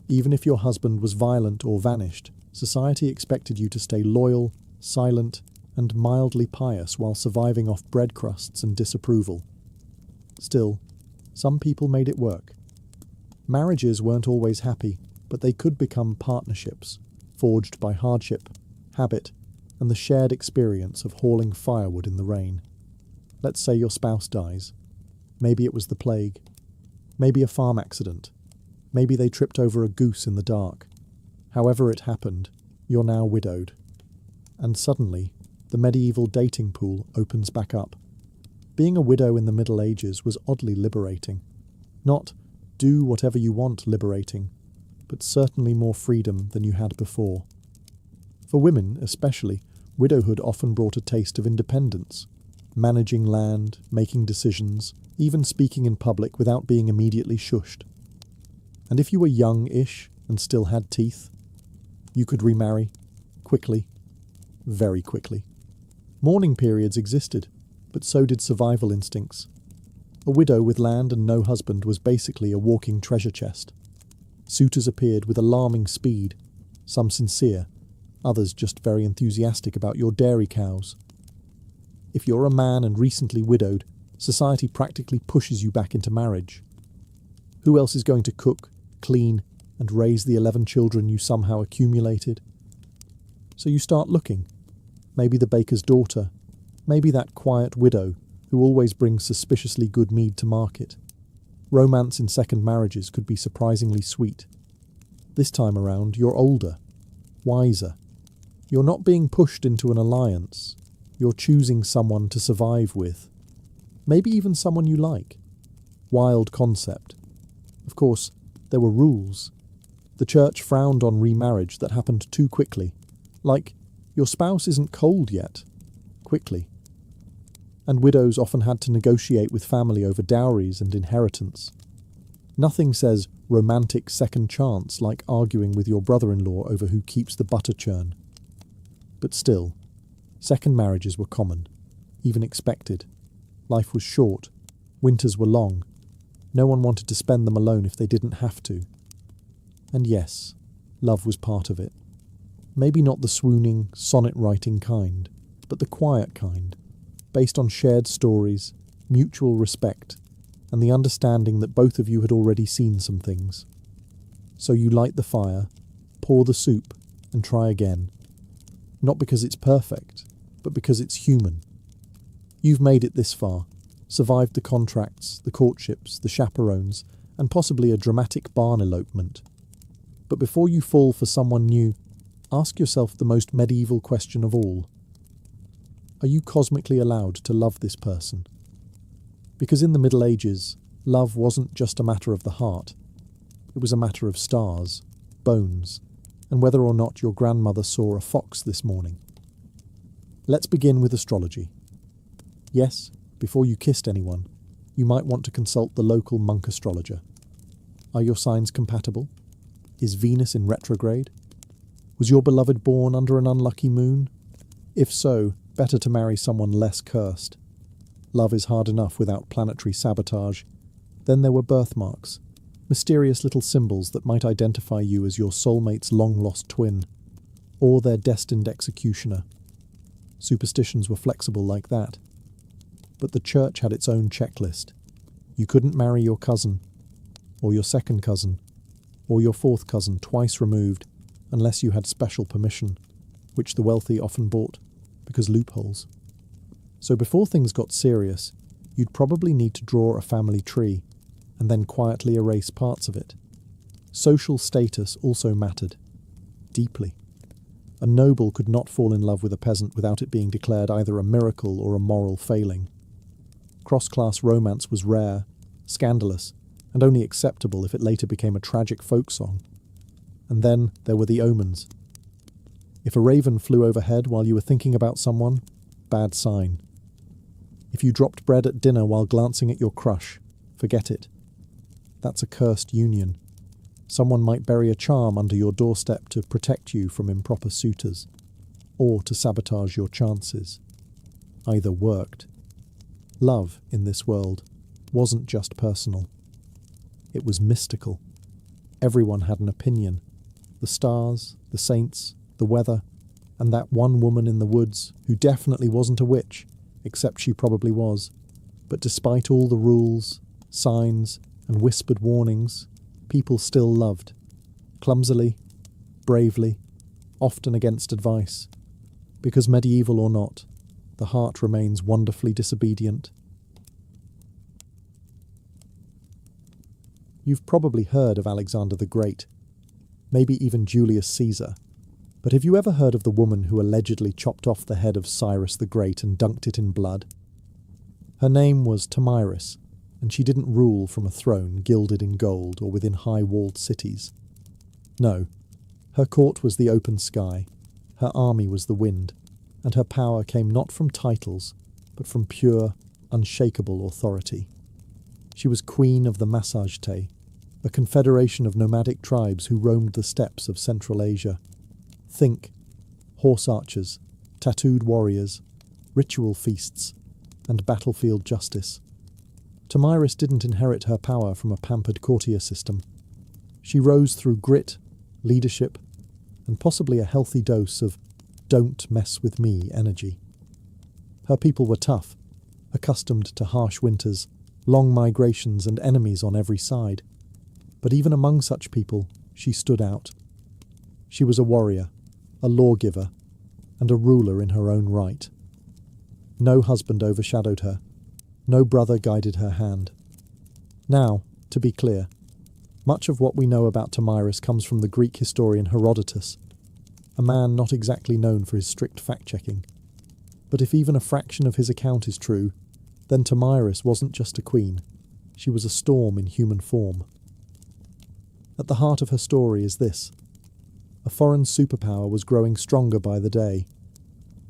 Even if your husband was violent or vanished, society expected you to stay loyal, silent, and mildly pious while surviving off bread crusts and disapproval. Still, some people made it work. Marriages weren't always happy, but they could become partnerships, forged by hardship, habit, and the shared experience of hauling firewood in the rain. Let's say your spouse dies. Maybe it was the plague. Maybe a farm accident. Maybe they tripped over a goose in the dark. However it happened, you're now widowed. And suddenly, the medieval dating pool opens back up. Being a widow in the Middle Ages was oddly liberating. Not do whatever you want liberating, but certainly more freedom than you had before. For women, especially, widowhood often brought a taste of independence, managing land, making decisions, even speaking in public without being immediately shushed. And if you were young-ish and still had teeth, you could remarry, quickly, very quickly. Mourning periods existed, but so did survival instincts. A widow with land and no husband was basically a walking treasure chest. Suitors appeared with alarming speed, some sincere, others just very enthusiastic about your dairy cows. If you're a man and recently widowed, society practically pushes you back into marriage. Who else is going to cook, clean, and raise the 11 children you somehow accumulated? So you start looking. Maybe the baker's daughter, maybe that quiet widow who always brings suspiciously good mead to market. Romance in second marriages could be surprisingly sweet. This time around, you're older, wiser. You're not being pushed into an alliance. You're choosing someone to survive with. Maybe even someone you like. Wild concept. Of course, there were rules. The Church frowned on remarriage that happened too quickly. Like, your spouse isn't cold yet. Quickly. And widows often had to negotiate with family over dowries and inheritance. Nothing says romantic second chance like arguing with your brother-in-law over who keeps the butter churn. But still, second marriages were common, even expected. Life was short, winters were long. No one wanted to spend them alone if they didn't have to. And yes, love was part of it. Maybe not the swooning, sonnet-writing kind, but the quiet kind, based on shared stories, mutual respect, and the understanding that both of you had already seen some things. So you light the fire, pour the soup, and try again. Not because it's perfect, but because it's human. You've made it this far, survived the contracts, the courtships, the chaperones, and possibly a dramatic barn elopement. But before you fall for someone new, ask yourself the most medieval question of all. Are you cosmically allowed to love this person? Because in the Middle Ages, love wasn't just a matter of the heart. It was a matter of stars, bones, and whether or not your grandmother saw a fox this morning. Let's begin with astrology. Yes, before you kissed anyone, you might want to consult the local monk astrologer. Are your signs compatible? Is Venus in retrograde? Was your beloved born under an unlucky moon? If so, better to marry someone less cursed. Love is hard enough without planetary sabotage. Then there were birthmarks, mysterious little symbols that might identify you as your soulmate's long-lost twin, or their destined executioner. Superstitions were flexible like that. But the church had its own checklist. You couldn't marry your cousin, or your second cousin, or your fourth cousin twice removed, unless you had special permission, which the wealthy often bought, because loopholes. So before things got serious, you'd probably need to draw a family tree, and then quietly erase parts of it. Social status also mattered, deeply. A noble could not fall in love with a peasant without it being declared either a miracle or a moral failing. Cross-class romance was rare, scandalous, and only acceptable if it later became a tragic folk song. And then there were the omens. If a raven flew overhead while you were thinking about someone, bad sign. If you dropped bread at dinner while glancing at your crush, forget it. That's a cursed union. Someone might bury a charm under your doorstep to protect you from improper suitors, or to sabotage your chances. Either worked. Love, in this world, wasn't just personal. It was mystical. Everyone had an opinion. The stars, the saints, the weather, and that one woman in the woods who definitely wasn't a witch, except she probably was. But despite all the rules, signs, and whispered warnings, people still loved. Clumsily, bravely, often against advice. Because medieval or not, the heart remains wonderfully disobedient. You've probably heard of Alexander the Great, maybe even Julius Caesar, but have you ever heard of the woman who allegedly chopped off the head of Cyrus the Great and dunked it in blood? Her name was Thamyris, and she didn't rule from a throne gilded in gold or within high-walled cities. No, her court was the open sky, her army was the wind, and her power came not from titles, but from pure, unshakable authority. She was queen of the Massagetæ, a confederation of nomadic tribes who roamed the steppes of Central Asia. Think horse archers, tattooed warriors, ritual feasts, and battlefield justice. Thamyris didn't inherit her power from a pampered courtier system. She rose through grit, leadership, and possibly a healthy dose of "don't mess with me" energy. Her people were tough, accustomed to harsh winters, long migrations, and enemies on every side. But even among such people, she stood out. She was a warrior, a lawgiver, and a ruler in her own right. No husband overshadowed her. No brother guided her hand. Now, to be clear, much of what we know about Thamyris comes from the Greek historian Herodotus, a man not exactly known for his strict fact-checking. But if even a fraction of his account is true, then Thamyris wasn't just a queen. She was a storm in human form. At the heart of her story is this. A foreign superpower was growing stronger by the day.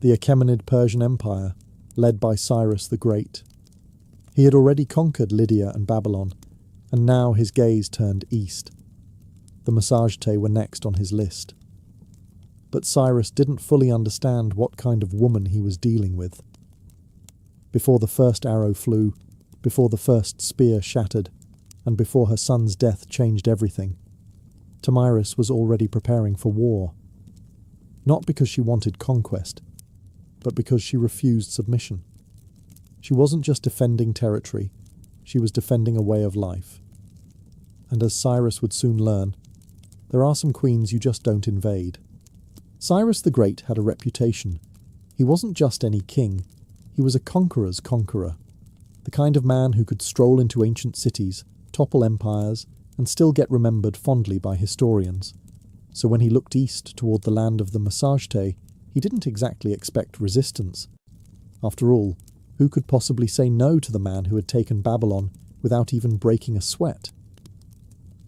The Achaemenid Persian Empire, led by Cyrus the Great. He had already conquered Lydia and Babylon, and now his gaze turned east. The Massagetæ were next on his list. But Cyrus didn't fully understand what kind of woman he was dealing with. Before the first arrow flew, before the first spear shattered, and before her son's death changed everything, Thamyris was already preparing for war. Not because she wanted conquest, but because she refused submission. She wasn't just defending territory, she was defending a way of life. And as Cyrus would soon learn, there are some queens you just don't invade. Cyrus the Great had a reputation. He wasn't just any king, he was a conqueror's conqueror. The kind of man who could stroll into ancient cities, topple empires, and still get remembered fondly by historians. So when he looked east toward the land of the Massagetæ, he didn't exactly expect resistance. After all, Who could possibly say no to the man who had taken Babylon without even breaking a sweat?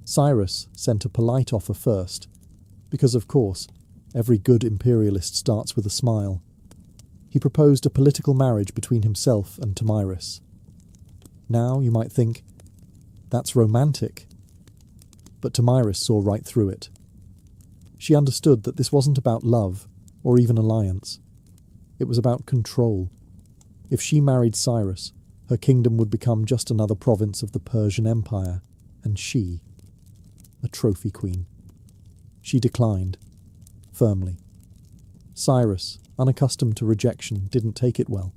Cyrus sent a polite offer first, because of course, every good imperialist starts with a smile. He proposed a political marriage between himself and Tomyris. Now you might think, that's romantic. But Tomyris saw right through it. She understood that this wasn't about love, or even alliance. It was about control. If she married Cyrus, her kingdom would become just another province of the Persian Empire, and she, a trophy queen. She declined, firmly. Cyrus, unaccustomed to rejection, didn't take it well.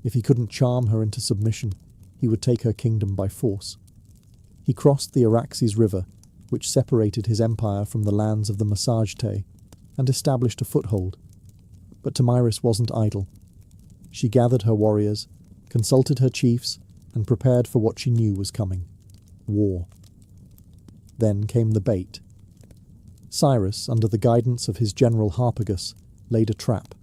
If he couldn't charm her into submission, he would take her kingdom by force. He crossed the Araxes River, which separated his empire from the lands of the Massagetæ, and established a foothold. But Tomyris wasn't idle. She gathered her warriors, consulted her chiefs, and prepared for what she knew was coming: war. Then came the bait. Cyrus, under the guidance of his general Harpagus, laid a trap.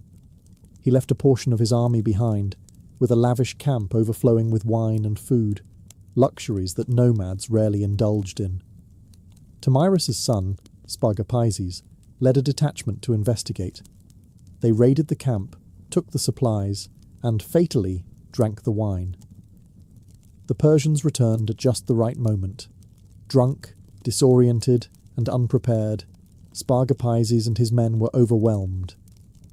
He left a portion of his army behind, with a lavish camp overflowing with wine and food, luxuries that nomads rarely indulged in. Tomyris' son, Spargapises, led a detachment to investigate. They raided the camp, took the supplies, and fatally drank the wine. The Persians returned at just the right moment. Drunk, disoriented, and unprepared, Spargapises and his men were overwhelmed.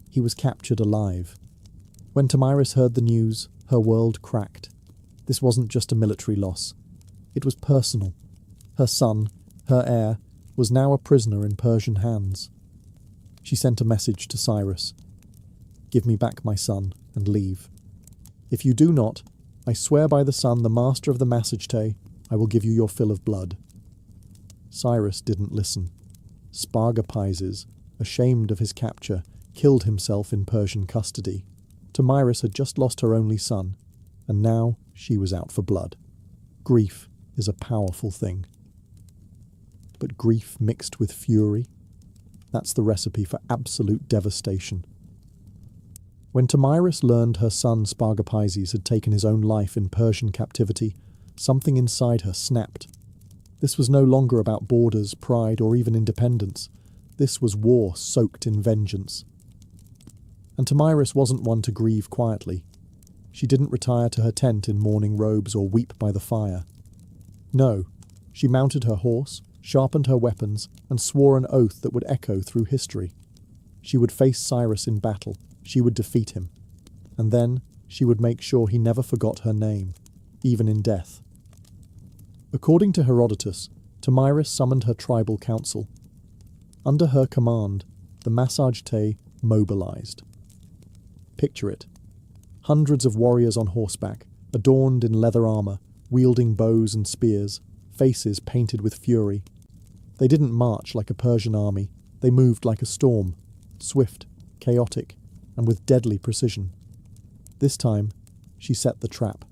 He was captured alive. When Tomyris heard the news, her world cracked. This wasn't just a military loss. It was personal. Her son, her heir, was now a prisoner in Persian hands. She sent a message to Cyrus. "Give me back my son, and leave. If you do not, I swear by the sun, the master of the Massagetæ, I will give you your fill of blood." Cyrus didn't listen. Spargapises, ashamed of his capture, killed himself in Persian custody. Tomyris had just lost her only son, and now she was out for blood. Grief is a powerful thing. But grief mixed with fury, that's the recipe for absolute devastation. When Tomyris learned her son Spargapises had taken his own life in Persian captivity, something inside her snapped. This was no longer about borders, pride, or even independence. This was war soaked in vengeance. And Tomyris wasn't one to grieve quietly. She didn't retire to her tent in mourning robes or weep by the fire. No, she mounted her horse, sharpened her weapons, and swore an oath that would echo through history. She would face Cyrus in battle, she would defeat him, and then she would make sure he never forgot her name, even in death. According to Herodotus, Tomyris summoned her tribal council. Under her command, the Massagetæ mobilized. Picture it. Hundreds of warriors on horseback, adorned in leather armor, wielding bows and spears, faces painted with fury. They didn't march like a Persian army, they moved like a storm, swift, chaotic, and with deadly precision. This time, she set the trap.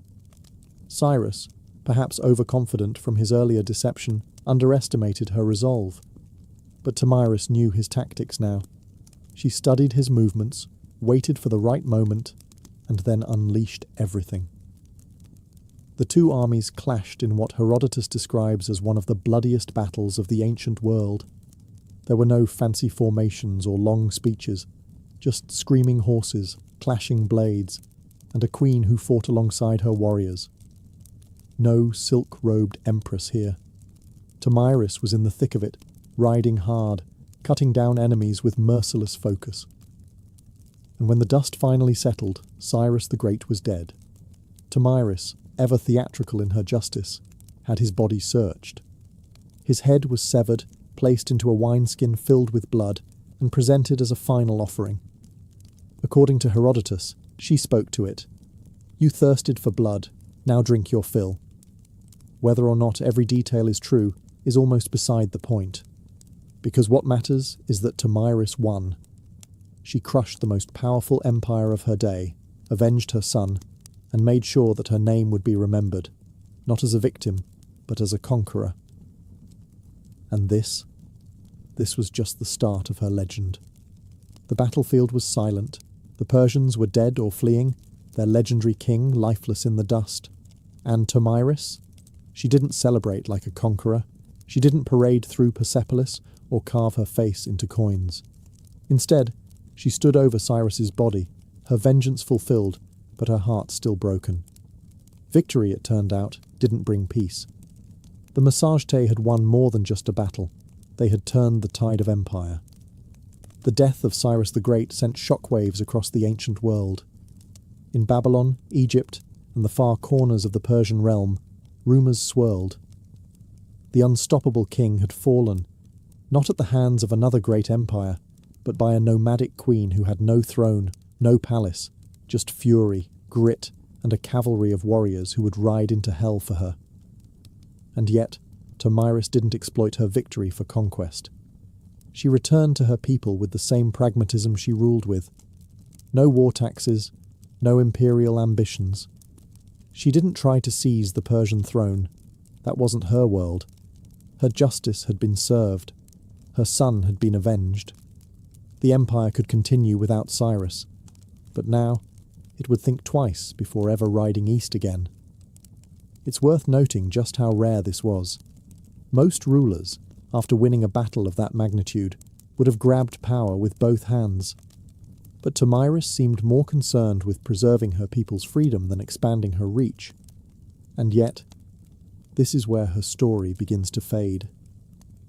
Cyrus, perhaps overconfident from his earlier deception, underestimated her resolve. But Tomyris knew his tactics now. She studied his movements, waited for the right moment, and then unleashed everything. The two armies clashed in what Herodotus describes as one of the bloodiest battles of the ancient world. There were no fancy formations or long speeches, just screaming horses, clashing blades, and a queen who fought alongside her warriors. No silk-robed empress here. Tomyris was in the thick of it, riding hard, cutting down enemies with merciless focus. And when the dust finally settled, Cyrus the Great was dead. Tomyris, ever theatrical in her justice, had his body searched. His head was severed, placed into a wineskin filled with blood, and presented as a final offering. According to Herodotus, she spoke to it. "You thirsted for blood, now drink your fill." Whether or not every detail is true is almost beside the point, because what matters is that Tomyris won. She crushed the most powerful empire of her day, avenged her son, and made sure that her name would be remembered, not as a victim, but as a conqueror. And this was just the start of her legend. The battlefield was silent, the Persians were dead or fleeing, their legendary king lifeless in the dust. And Tomyris? She didn't celebrate like a conqueror. She didn't parade through Persepolis or carve her face into coins. Instead, she stood over Cyrus's body, her vengeance fulfilled, but her heart still broken. Victory, it turned out, didn't bring peace. The Massagetes had won more than just a battle. They had turned the tide of empire. The death of Cyrus the Great sent shockwaves across the ancient world. In Babylon, Egypt, and the far corners of the Persian realm, rumours swirled. The unstoppable king had fallen, not at the hands of another great empire, but by a nomadic queen who had no throne, no palace, just fury, grit, and a cavalry of warriors who would ride into hell for her. And yet, Tomyris didn't exploit her victory for conquest. She returned to her people with the same pragmatism she ruled with. No war taxes, no imperial ambitions. She didn't try to seize the Persian throne. That wasn't her world. Her justice had been served. Her son had been avenged. The empire could continue without Cyrus. But now, it would think twice before ever riding east again. It's worth noting just how rare this was. Most rulers, after winning a battle of that magnitude, would have grabbed power with both hands. But Tomyris seemed more concerned with preserving her people's freedom than expanding her reach. And yet, this is where her story begins to fade.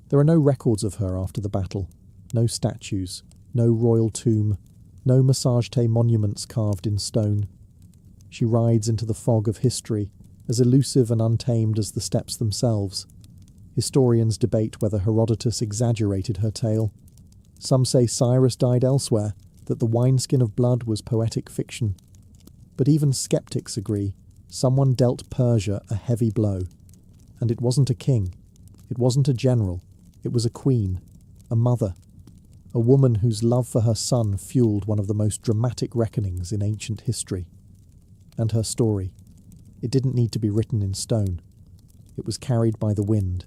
There are no records of her after the battle, no statues, no royal tomb, no Massagetes monuments carved in stone. She rides into the fog of history, as elusive and untamed as the steppes themselves. Historians debate whether Herodotus exaggerated her tale. Some say Cyrus died elsewhere, that the wineskin of blood was poetic fiction. But even skeptics agree someone dealt Persia a heavy blow. And it wasn't a king, it wasn't a general, it was a queen, a mother, a woman whose love for her son fueled one of the most dramatic reckonings in ancient history. And her story, it didn't need to be written in stone. It was carried by the wind.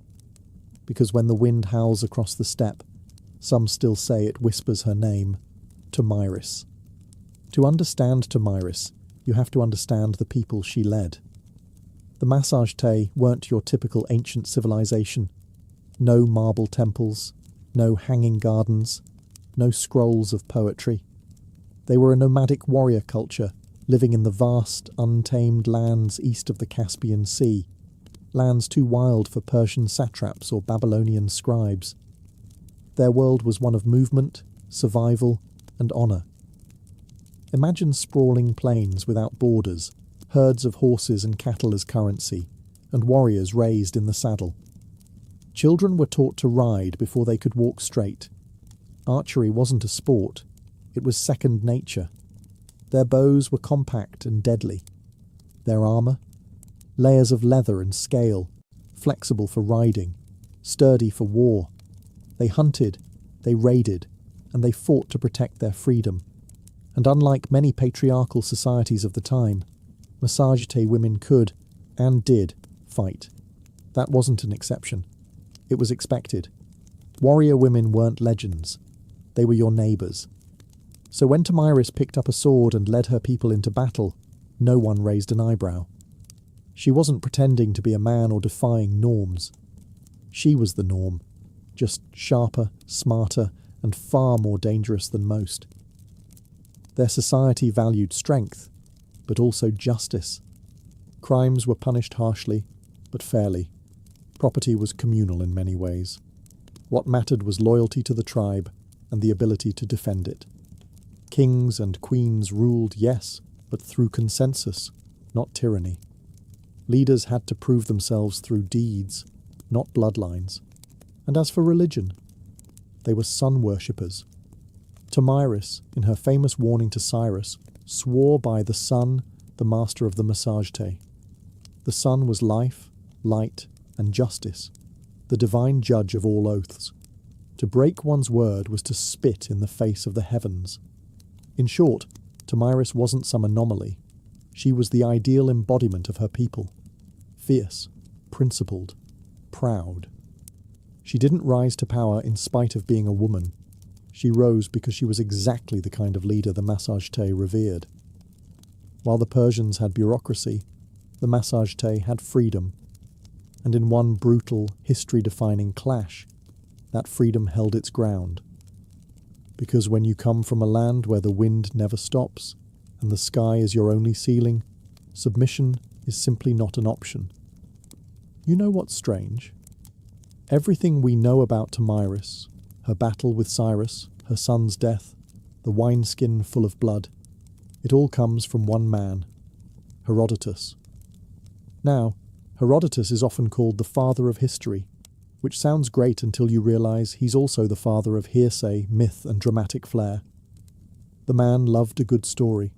Because when the wind howls across the steppe, some still say it whispers her name, Tomyris. To understand Tomyris, you have to understand the people she led. The Massagetes weren't your typical ancient civilization. No marble temples, no hanging gardens, no scrolls of poetry. They were a nomadic warrior culture, living in the vast, untamed lands east of the Caspian Sea, lands too wild for Persian satraps or Babylonian scribes. Their world was one of movement, survival, and honour. Imagine sprawling plains without borders, herds of horses and cattle as currency, and warriors raised in the saddle. Children were taught to ride before they could walk straight. Archery wasn't a sport, it was second nature. Their bows were compact and deadly. Their armour? Layers of leather and scale, flexible for riding, sturdy for war. They hunted, they raided, and they fought to protect their freedom. And unlike many patriarchal societies of the time, Massagetes women could, and did, fight. That wasn't an exception. It was expected. Warrior women weren't legends. They were your neighbours. So when Tomyris picked up a sword and led her people into battle, no one raised an eyebrow. She wasn't pretending to be a man or defying norms. She was the norm, just sharper, smarter, and far more dangerous than most. Their society valued strength, but also justice. Crimes were punished harshly, but fairly. Property was communal in many ways. What mattered was loyalty to the tribe and the ability to defend it. Kings and queens ruled, yes, but through consensus, not tyranny. Leaders had to prove themselves through deeds, not bloodlines. And as for religion, they were sun worshippers. Tomyris, in her famous warning to Cyrus, swore by the sun, the master of the Massagetes. The sun was life, light, and justice, the divine judge of all oaths. To break one's word was to spit in the face of the heavens. In short, Tomyris wasn't some anomaly. She was the ideal embodiment of her people. Fierce, principled, proud. She didn't rise to power in spite of being a woman. She rose because she was exactly the kind of leader the Massagetes revered. While the Persians had bureaucracy, the Massagetae had freedom, and in one brutal, history-defining clash, that freedom held its ground. Because when you come from a land where the wind never stops, and the sky is your only ceiling, submission is simply not an option. You know what's strange? Everything we know about Tomyris, her battle with Cyrus, her son's death, the wineskin full of blood, it all comes from one man, Herodotus. Now, Herodotus is often called the father of history, which sounds great until you realise he's also the father of hearsay, myth and dramatic flair. The man loved a good story,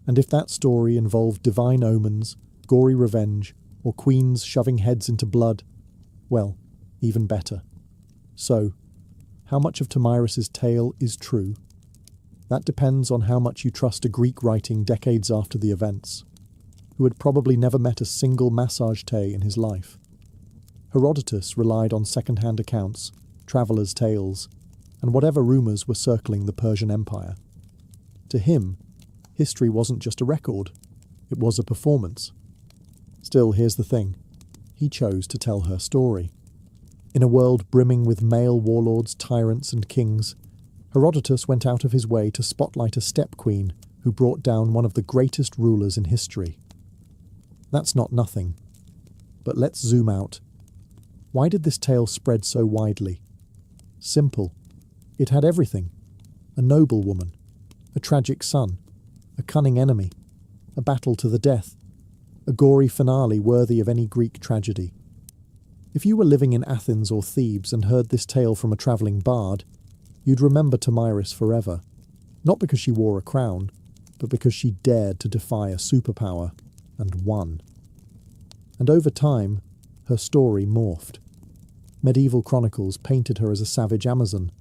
and if that story involved divine omens, gory revenge, or queens shoving heads into blood, well, even better. So, how much of Tomyris's tale is true? That depends on how much you trust a Greek writing decades after the events, who had probably never met a single Massagetae in his life. Herodotus relied on second-hand accounts, travellers' tales, and whatever rumours were circling the Persian Empire. To him, history wasn't just a record, it was a performance. Still, here's the thing. He chose to tell her story. In a world brimming with male warlords, tyrants and kings, Herodotus went out of his way to spotlight a steppe queen who brought down one of the greatest rulers in history. That's not nothing. But let's zoom out. Why did this tale spread so widely? Simple. It had everything. A noble woman, a tragic son, a cunning enemy, a battle to the death, a gory finale worthy of any Greek tragedy. If you were living in Athens or Thebes and heard this tale from a travelling bard, you'd remember Tomyris forever, not because she wore a crown, but because she dared to defy a superpower, and won. And over time, her story morphed. Medieval chronicles painted her as a savage Amazon.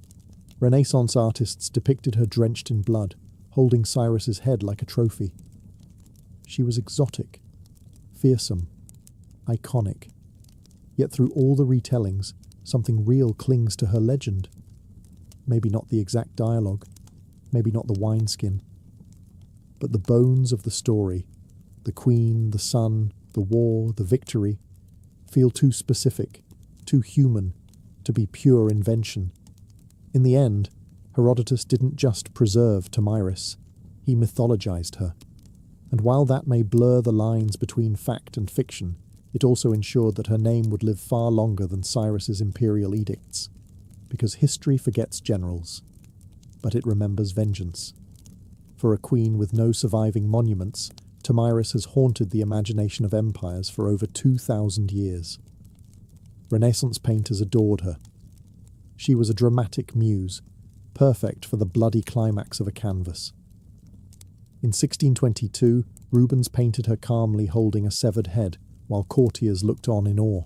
Renaissance artists depicted her drenched in blood, holding Cyrus's head like a trophy. She was exotic, fearsome, iconic. Yet through all the retellings, something real clings to her legend. Maybe not the exact dialogue, maybe not the wineskin, but the bones of the story, the queen, the son, the war, the victory, feel too specific, too human, to be pure invention. In the end, Herodotus didn't just preserve Tomyris, he mythologized her. And while that may blur the lines between fact and fiction, it also ensured that her name would live far longer than Cyrus's imperial edicts. Because history forgets generals, but it remembers vengeance. For a queen with no surviving monuments, Tomyris has haunted the imagination of empires for over 2,000 years. Renaissance painters adored her. She was a dramatic muse, perfect for the bloody climax of a canvas. In 1622, Rubens painted her calmly holding a severed head, while courtiers looked on in awe.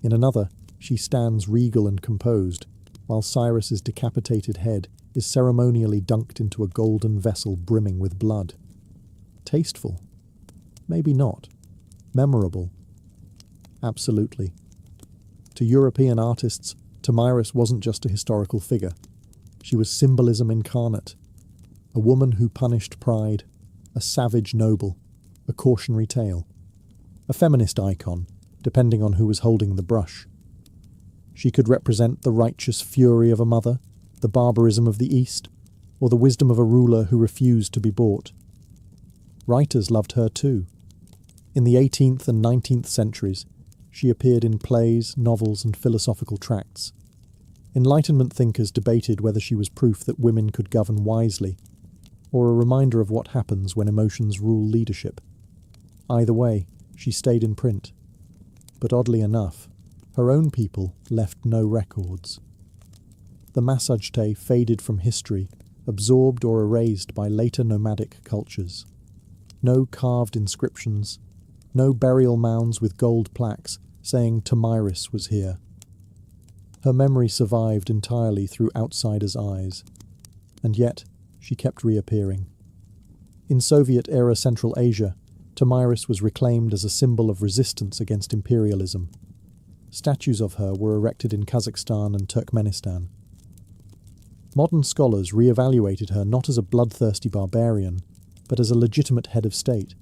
In another, she stands regal and composed, while Cyrus's decapitated head is ceremonially dunked into a golden vessel brimming with blood. Tasteful? Maybe not. Memorable? Absolutely. To European artists, Tomyris wasn't just a historical figure. She was symbolism incarnate. A woman who punished pride, a savage noble, a cautionary tale. A feminist icon, depending on who was holding the brush. She could represent the righteous fury of a mother, the barbarism of the East, or the wisdom of a ruler who refused to be bought. Writers loved her too. In the 18th and 19th centuries, she appeared in plays, novels, and philosophical tracts. Enlightenment thinkers debated whether she was proof that women could govern wisely, or a reminder of what happens when emotions rule leadership. Either way, she stayed in print. But oddly enough, her own people left no records. The Massagetae faded from history, absorbed or erased by later nomadic cultures. No carved inscriptions, no burial mounds with gold plaques saying Tomyris was here. Her memory survived entirely through outsiders' eyes, and yet she kept reappearing. In Soviet-era Central Asia, Tomyris was reclaimed as a symbol of resistance against imperialism. Statues of her were erected in Kazakhstan and Turkmenistan. Modern scholars re-evaluated her not as a bloodthirsty barbarian, but as a legitimate head of state,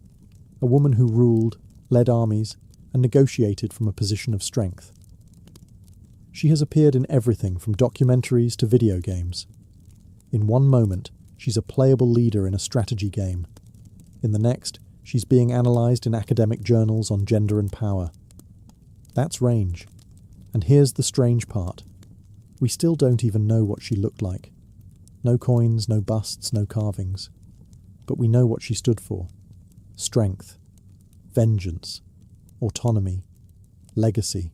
a woman who ruled, led armies, and negotiated from a position of strength. She has appeared in everything from documentaries to video games. In one moment, she's a playable leader in a strategy game. In the next, she's being analysed in academic journals on gender and power. That's range. And here's the strange part. We still don't even know what she looked like. No coins, no busts, no carvings. But we know what she stood for. Strength, vengeance, autonomy, legacy.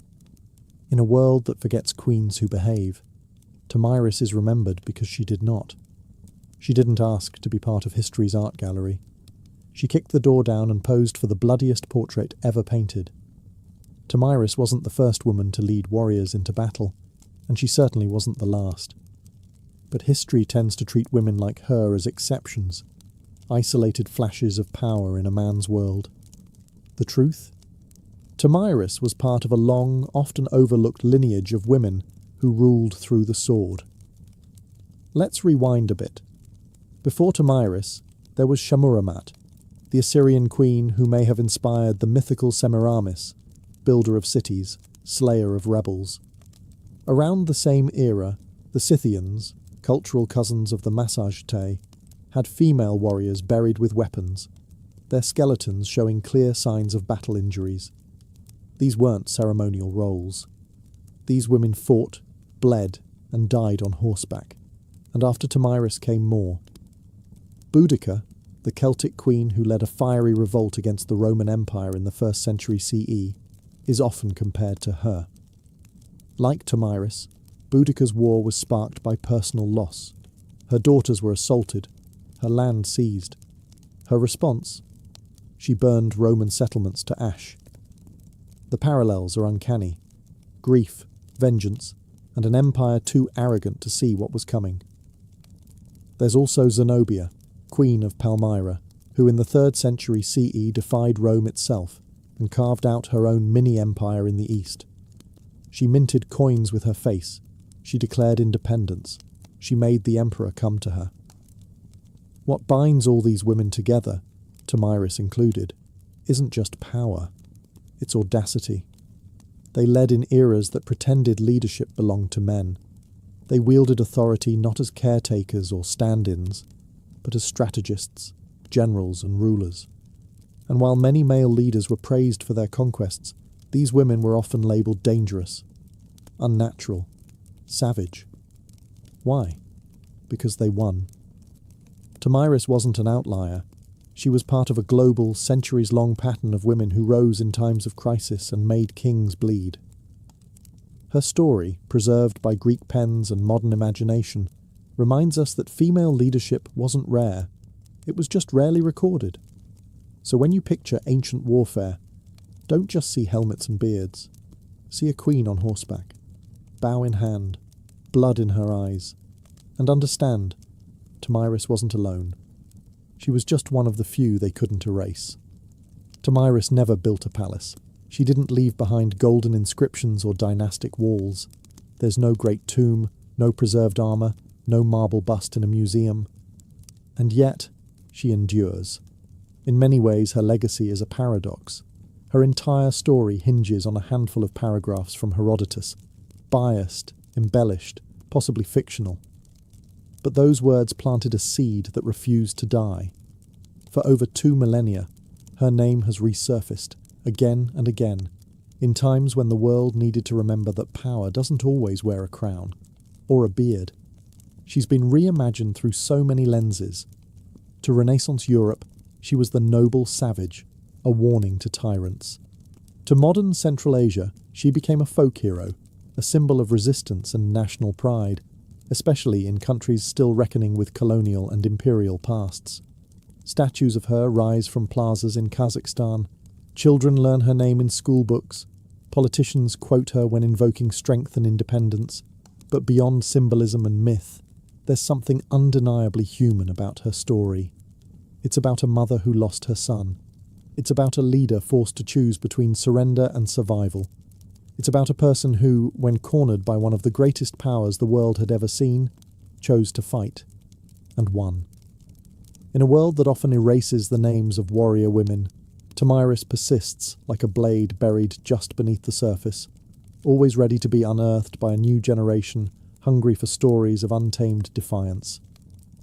In a world that forgets queens who behave, Tomyris is remembered because she did not. She didn't ask to be part of history's art gallery. She kicked the door down and posed for the bloodiest portrait ever painted. Tomyris wasn't the first woman to lead warriors into battle, and she certainly wasn't the last. But history tends to treat women like her as exceptions, isolated flashes of power in a man's world. The truth? Tomyris was part of a long, often overlooked lineage of women who ruled through the sword. Let's rewind a bit. Before Tomyris, there was Shamuramat, the Assyrian queen who may have inspired the mythical Semiramis, builder of cities, slayer of rebels. Around the same era, the Scythians, cultural cousins of the Massagetae, had female warriors buried with weapons, their skeletons showing clear signs of battle injuries. These weren't ceremonial roles. These women fought, bled, and died on horseback, and after Tomyris came more. Boudica, the Celtic queen who led a fiery revolt against the Roman Empire in the 1st century CE, is often compared to her. Like Tomyris, Boudica's war was sparked by personal loss. Her daughters were assaulted, her land seized. Her response? She burned Roman settlements to ash. The parallels are uncanny. Grief, vengeance, and an empire too arrogant to see what was coming. There's also Zenobia, queen of Palmyra, who in the 3rd century CE defied Rome itself and carved out her own mini-empire in the east. She minted coins with her face. She declared independence. She made the emperor come to her. What binds all these women together, Tomyris included, isn't just power. It's audacity. They led in eras that pretended leadership belonged to men. They wielded authority not as caretakers or stand-ins, but as strategists, generals and rulers. And while many male leaders were praised for their conquests, these women were often labelled dangerous, unnatural, savage. Why? Because they won. Tomyris wasn't an outlier. She was part of a global, centuries-long pattern of women who rose in times of crisis and made kings bleed. Her story, preserved by Greek pens and modern imagination, reminds us that female leadership wasn't rare. It was just rarely recorded. So when you picture ancient warfare, don't just see helmets and beards. See a queen on horseback, bow in hand, blood in her eyes, and understand, Tomyris wasn't alone. She was just one of the few they couldn't erase. Tomyris never built a palace. She didn't leave behind golden inscriptions or dynastic walls. There's no great tomb, no preserved armour, no marble bust in a museum. And yet, she endures. In many ways, her legacy is a paradox. Her entire story hinges on a handful of paragraphs from Herodotus, biased, embellished, possibly fictional. But those words planted a seed that refused to die. For over 2 millennia, her name has resurfaced, again and again, in times when the world needed to remember that power doesn't always wear a crown, or a beard. She's been reimagined through so many lenses. To Renaissance Europe, she was the noble savage, a warning to tyrants. To modern Central Asia, she became a folk hero, a symbol of resistance and national pride, especially in countries still reckoning with colonial and imperial pasts. Statues of her rise from plazas in Kazakhstan. Children learn her name in school books. Politicians quote her when invoking strength and independence. But beyond symbolism and myth, there's something undeniably human about her story. It's about a mother who lost her son. It's about a leader forced to choose between surrender and survival. It's about a person who, when cornered by one of the greatest powers the world had ever seen, chose to fight, and won. In a world that often erases the names of warrior women, Tomyris persists like a blade buried just beneath the surface, always ready to be unearthed by a new generation hungry for stories of untamed defiance.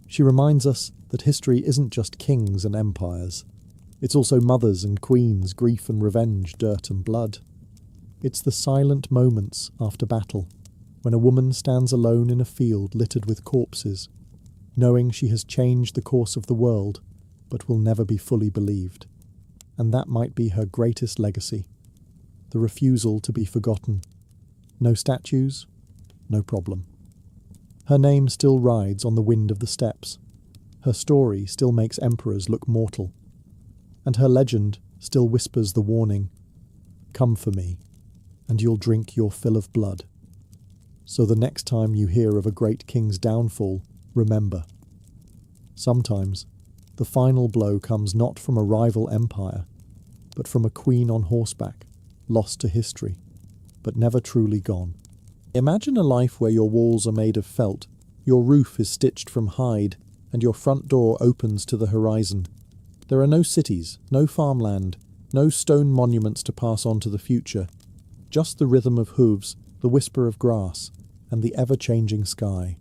She reminds us that history isn't just kings and empires. It's also mothers and queens, grief and revenge, dirt and blood. It's the silent moments after battle, when a woman stands alone in a field littered with corpses, knowing she has changed the course of the world, but will never be fully believed. And that might be her greatest legacy, the refusal to be forgotten. No statues, no problem. Her name still rides on the wind of the steppes. Her story still makes emperors look mortal. And her legend still whispers the warning, "Come for me, and you'll drink your fill of blood." So the next time you hear of a great king's downfall, remember, sometimes the final blow comes not from a rival empire, but from a queen on horseback, lost to history, but never truly gone. Imagine a life where your walls are made of felt, your roof is stitched from hide, and your front door opens to the horizon. There are no cities, no farmland, no stone monuments to pass on to the future, just the rhythm of hooves, the whisper of grass, and the ever-changing sky.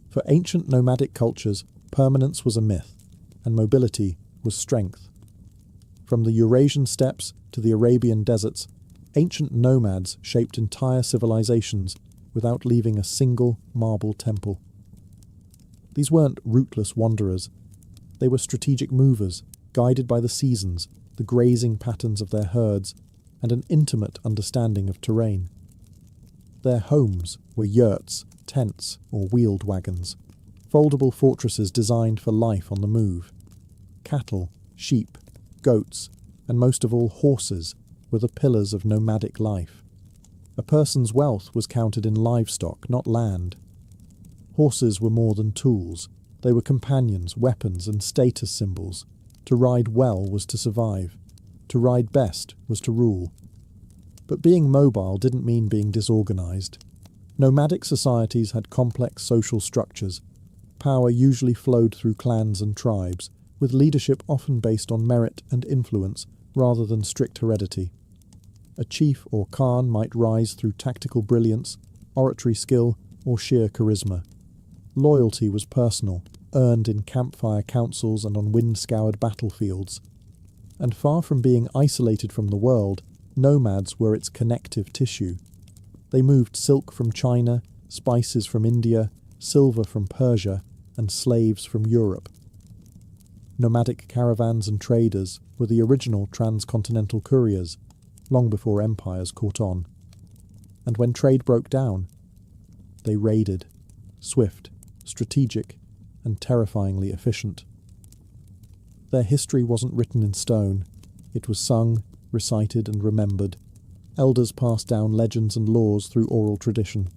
For ancient nomadic cultures, permanence was a myth, and mobility was strength. From the Eurasian steppes to the Arabian deserts, ancient nomads shaped entire civilizations without leaving a single marble temple. These weren't rootless wanderers. They were strategic movers, guided by the seasons, the grazing patterns of their herds, and an intimate understanding of terrain. Their homes were yurts, tents, or wheeled wagons, foldable fortresses designed for life on the move. Cattle, sheep, goats, and most of all horses were the pillars of nomadic life. A person's wealth was counted in livestock, not land. Horses were more than tools. They were companions, weapons, and status symbols. To ride well was to survive. To ride best was to rule. But being mobile didn't mean being disorganized. Nomadic societies had complex social structures. Power usually flowed through clans and tribes, with leadership often based on merit and influence rather than strict heredity. A chief or khan might rise through tactical brilliance, oratory skill, or sheer charisma. Loyalty was personal, earned in campfire councils and on wind-scoured battlefields. And far from being isolated from the world, nomads were its connective tissue. They moved silk from China, spices from India, silver from Persia, and slaves from Europe. Nomadic caravans and traders were the original transcontinental couriers, long before empires caught on. And when trade broke down, they raided, swift, strategic, and terrifyingly efficient. Their history wasn't written in stone. It was sung, recited, and remembered. Elders passed down legends and laws through oral tradition.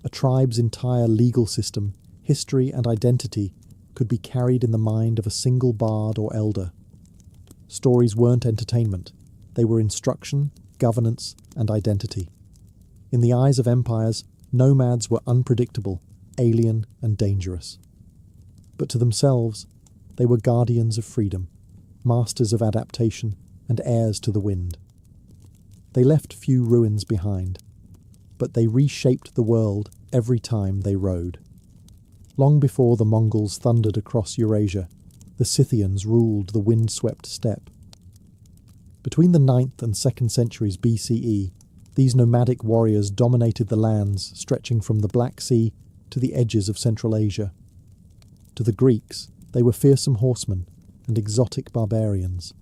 A tribe's entire legal system, history, and identity could be carried in the mind of a single bard or elder. Stories weren't entertainment. They were instruction, governance, and identity. In the eyes of empires, nomads were unpredictable, alien, and dangerous. But to themselves, they were guardians of freedom, masters of adaptation, and heirs to the wind. They left few ruins behind, but they reshaped the world every time they rode. Long before the Mongols thundered across Eurasia, the Scythians ruled the wind-swept steppe. Between the 9th and 2nd centuries BCE, these nomadic warriors dominated the lands stretching from the Black Sea to the edges of Central Asia. To the Greeks, they were fearsome horsemen and exotic barbarians.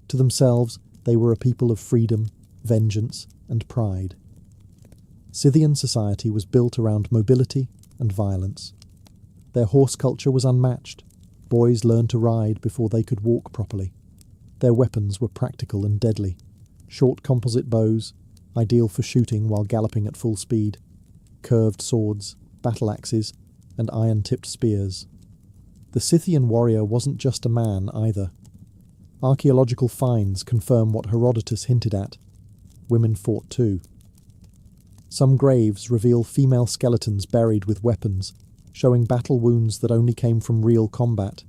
To themselves, they were a people of freedom, vengeance, and pride. Scythian society was built around mobility and violence. Their horse culture was unmatched. Boys learned to ride before they could walk properly. Their weapons were practical and deadly. Short composite bows, ideal for shooting while galloping at full speed, curved swords, battle axes, and iron-tipped spears. The Scythian warrior wasn't just a man either. Archaeological finds confirm what Herodotus hinted at. Women fought too. Some graves reveal female skeletons buried with weapons, showing battle wounds that only came from real combat.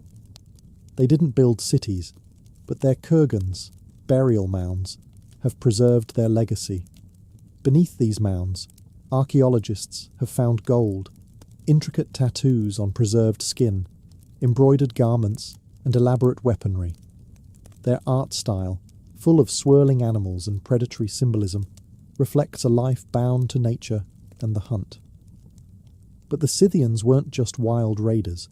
They didn't build cities, but their kurgans, burial mounds, have preserved their legacy. Beneath these mounds, archaeologists have found gold, intricate tattoos on preserved skin, embroidered garments, and elaborate weaponry. Their art style, full of swirling animals and predatory symbolism, reflects a life bound to nature and the hunt. But the Scythians weren't just wild raiders.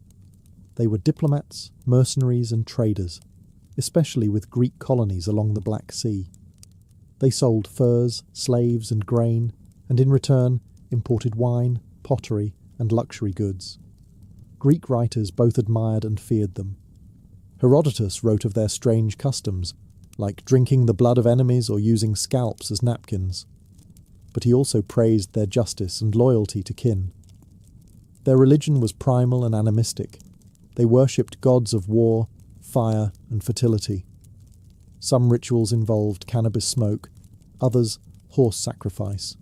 They were diplomats, mercenaries, and traders, especially with Greek colonies along the Black Sea. They sold furs, slaves, and grain, and in return imported wine, pottery, and luxury goods. Greek writers both admired and feared them. Herodotus wrote of their strange customs, like drinking the blood of enemies or using scalps as napkins. But he also praised their justice and loyalty to kin. Their religion was primal and animistic. They worshipped gods of war, fire, and fertility. Some rituals involved cannabis smoke, others horse sacrifice.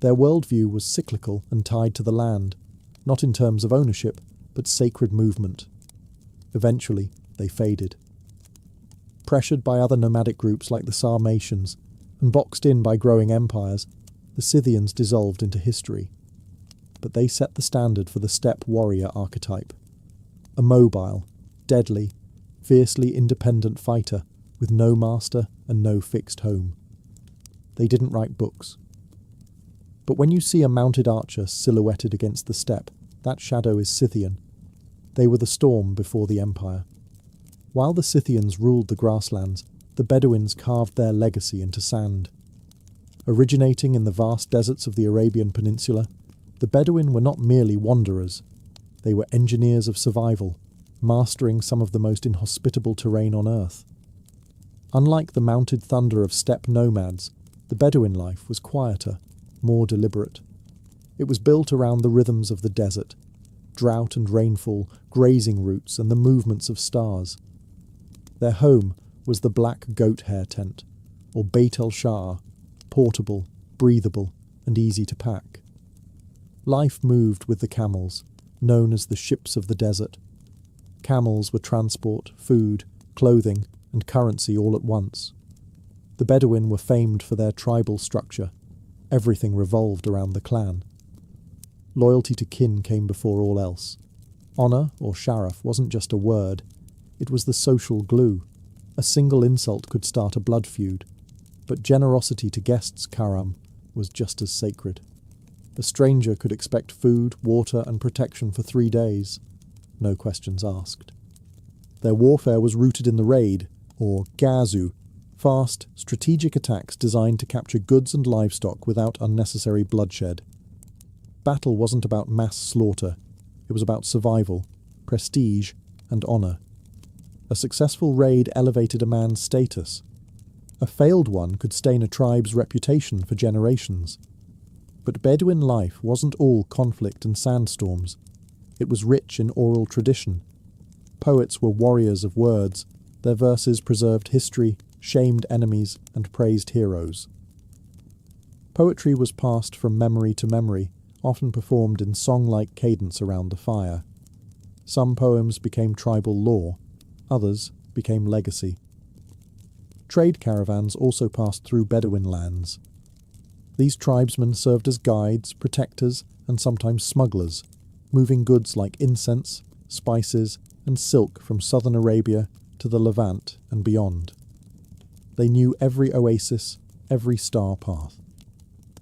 Their worldview was cyclical and tied to the land, not in terms of ownership, but sacred movement. Eventually, they faded. Pressured by other nomadic groups like the Sarmatians, and boxed in by growing empires, the Scythians dissolved into history. But they set the standard for the steppe warrior archetype. A mobile, deadly, fiercely independent fighter with no master and no fixed home. They didn't write books. But when you see a mounted archer silhouetted against the steppe, that shadow is Scythian. They were the storm before the empire. While the Scythians ruled the grasslands, the Bedouins carved their legacy into sand. Originating in the vast deserts of the Arabian Peninsula, the Bedouin were not merely wanderers. They were engineers of survival, mastering some of the most inhospitable terrain on earth. Unlike the mounted thunder of steppe nomads, the Bedouin life was quieter, more deliberate. It was built around the rhythms of the desert, drought and rainfall, grazing routes, and the movements of stars. Their home was the black goat hair tent, or Beit el-Sha'ar, portable, breathable, and easy to pack. Life moved with the camels, known as the ships of the desert. Camels were transport, food, clothing, and currency all at once. The Bedouin were famed for their tribal structure. Everything revolved around the clan. Loyalty to kin came before all else. Honour, or sharaf, wasn't just a word. It was the social glue. A single insult could start a blood feud. But generosity to guests, karam, was just as sacred. A stranger could expect food, water, and protection for 3 days. No questions asked. Their warfare was rooted in the raid, or gazu, fast, strategic attacks designed to capture goods and livestock without unnecessary bloodshed. Battle wasn't about mass slaughter. It was about survival, prestige, and honour. A successful raid elevated a man's status. A failed one could stain a tribe's reputation for generations. But Bedouin life wasn't all conflict and sandstorms. It was rich in oral tradition. Poets were warriors of words. Their verses preserved history, shamed enemies, and praised heroes. Poetry was passed from memory to memory, often performed in song-like cadence around the fire. Some poems became tribal lore, others became legacy. Trade caravans also passed through Bedouin lands. These tribesmen served as guides, protectors, and sometimes smugglers, moving goods like incense, spices, and silk from southern Arabia to the Levant and beyond. They knew every oasis, every star path.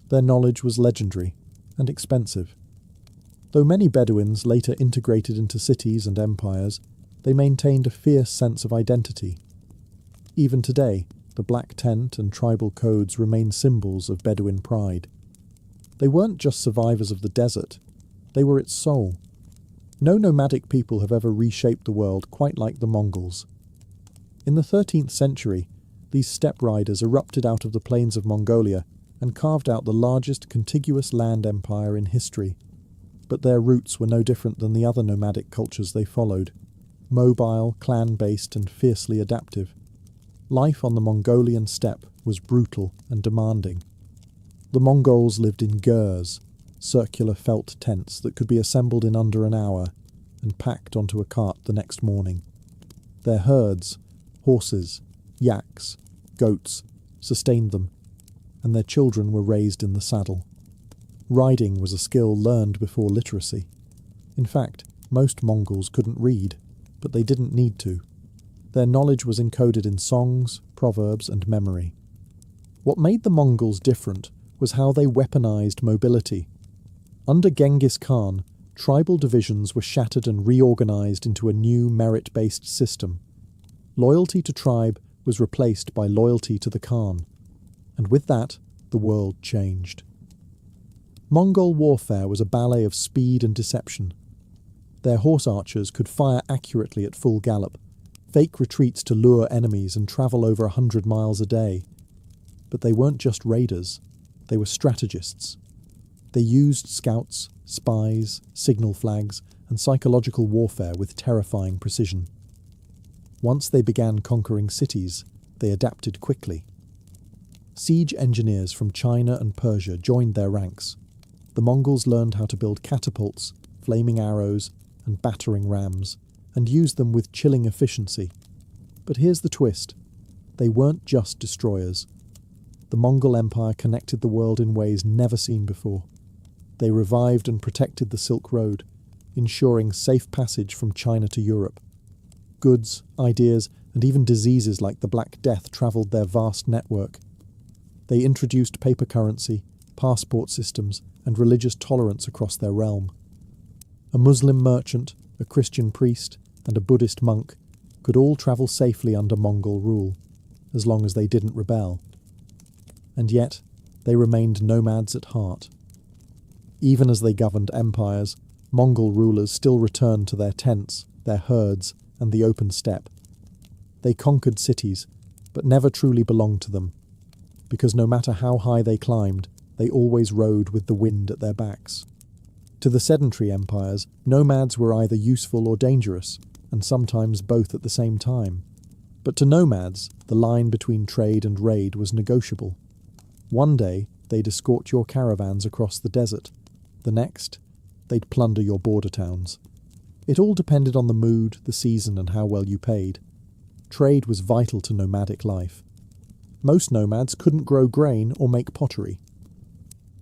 Their knowledge was legendary and expensive. Though many Bedouins later integrated into cities and empires, they maintained a fierce sense of identity. Even today, the black tent and tribal codes remain symbols of Bedouin pride. They weren't just survivors of the desert, they were its soul. No nomadic people have ever reshaped the world quite like the Mongols. In the 13th century, these steppe riders erupted out of the plains of Mongolia and carved out the largest contiguous land empire in history. But their roots were no different than the other nomadic cultures they followed. Mobile, clan-based, and fiercely adaptive. Life on the Mongolian steppe was brutal and demanding. The Mongols lived in gurs, circular felt tents that could be assembled in under an hour and packed onto a cart the next morning. Their herds, horses, yaks, goats, sustained them, and their children were raised in the saddle. Riding was a skill learned before literacy. In fact, most Mongols couldn't read, but they didn't need to. Their knowledge was encoded in songs, proverbs, and memory. What made the Mongols different was how they weaponized mobility. Under Genghis Khan, tribal divisions were shattered and reorganized into a new merit-based system. Loyalty to tribe was replaced by loyalty to the Khan, and with that, the world changed. Mongol warfare was a ballet of speed and deception. Their horse archers could fire accurately at full gallop, fake retreats to lure enemies and travel over 100 miles a day. But they weren't just raiders, they were strategists. They used scouts, spies, signal flags, and psychological warfare with terrifying precision. Once they began conquering cities, they adapted quickly. Siege engineers from China and Persia joined their ranks. The Mongols learned how to build catapults, flaming arrows, and battering rams, and used them with chilling efficiency. But here's the twist. They weren't just destroyers. The Mongol Empire connected the world in ways never seen before. They revived and protected the Silk Road, ensuring safe passage from China to Europe. Goods, ideas, and even diseases like the Black Death travelled their vast network. They introduced paper currency, passport systems, and religious tolerance across their realm. A Muslim merchant, a Christian priest, and a Buddhist monk could all travel safely under Mongol rule, as long as they didn't rebel. And yet, they remained nomads at heart. Even as they governed empires, Mongol rulers still returned to their tents, their herds, and the open steppe. They conquered cities, but never truly belonged to them, because no matter how high they climbed, they always rode with the wind at their backs. To the sedentary empires, nomads were either useful or dangerous, and sometimes both at the same time. But to nomads, the line between trade and raid was negotiable. One day, they'd escort your caravans across the desert. The next, they'd plunder your border towns. It all depended on the mood, the season, and how well you paid. Trade was vital to nomadic life. Most nomads couldn't grow grain or make pottery.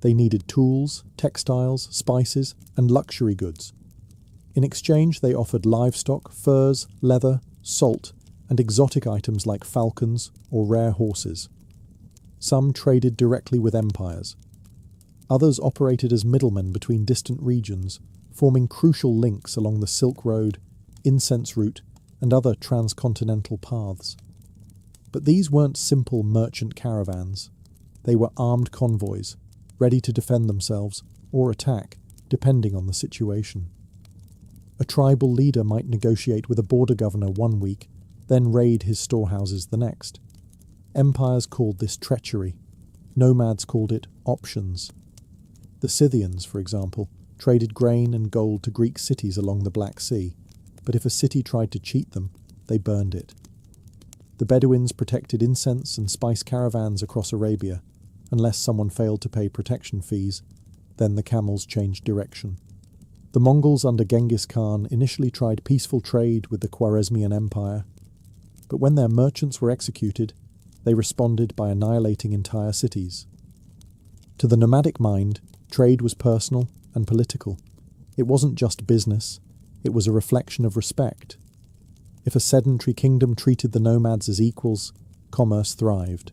They needed tools, textiles, spices, and luxury goods. In exchange, they offered livestock, furs, leather, salt, and exotic items like falcons or rare horses. Some traded directly with empires. Others operated as middlemen between distant regions, forming crucial links along the Silk Road, incense route, and other transcontinental paths. But these weren't simple merchant caravans. They were armed convoys, ready to defend themselves or attack, depending on the situation. A tribal leader might negotiate with a border governor one week, then raid his storehouses the next. Empires called this treachery. Nomads called it options. The Scythians, for example, traded grain and gold to Greek cities along the Black Sea, but if a city tried to cheat them, they burned it. The Bedouins protected incense and spice caravans across Arabia. Unless someone failed to pay protection fees, then the camels changed direction. The Mongols under Genghis Khan initially tried peaceful trade with the Khwarezmian Empire, but when their merchants were executed, they responded by annihilating entire cities. To the nomadic mind, trade was personal and political. It wasn't just business, it was a reflection of respect. If a sedentary kingdom treated the nomads as equals, commerce thrived.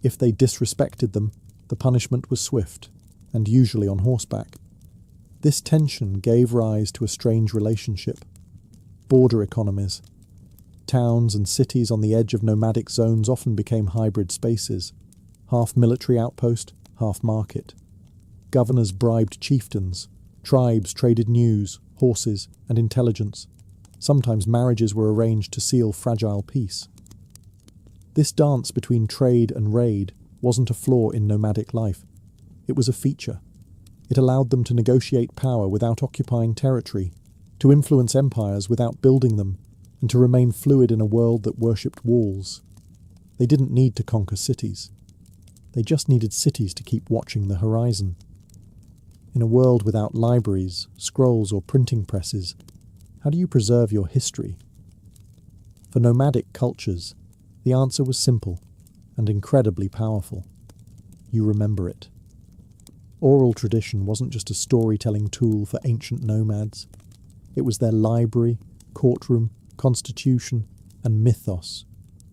If they disrespected them, the punishment was swift, and usually on horseback. This tension gave rise to a strange relationship. Border economies. Towns and cities on the edge of nomadic zones often became hybrid spaces, half military outpost, half market. Governors bribed chieftains, tribes traded news, horses, and intelligence. Sometimes marriages were arranged to seal fragile peace. This dance between trade and raid wasn't a flaw in nomadic life. It was a feature. It allowed them to negotiate power without occupying territory, to influence empires without building them, and to remain fluid in a world that worshipped walls. They didn't need to conquer cities. They just needed cities to keep watching the horizon. In a world without libraries, scrolls, or printing presses, how do you preserve your history? For nomadic cultures, the answer was simple and incredibly powerful. You remember it. Oral tradition wasn't just a storytelling tool for ancient nomads. It was their library, courtroom, constitution, and mythos,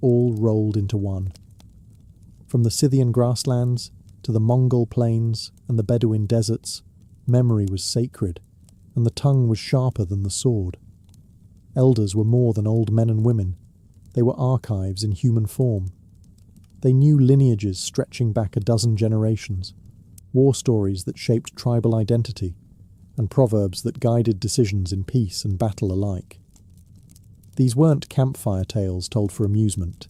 all rolled into one. From the Scythian grasslands to the Mongol plains and the Bedouin deserts, memory was sacred, and the tongue was sharper than the sword. Elders were more than old men and women. They were archives in human form. They knew lineages stretching back a dozen generations, war stories that shaped tribal identity, and proverbs that guided decisions in peace and battle alike. These weren't campfire tales told for amusement.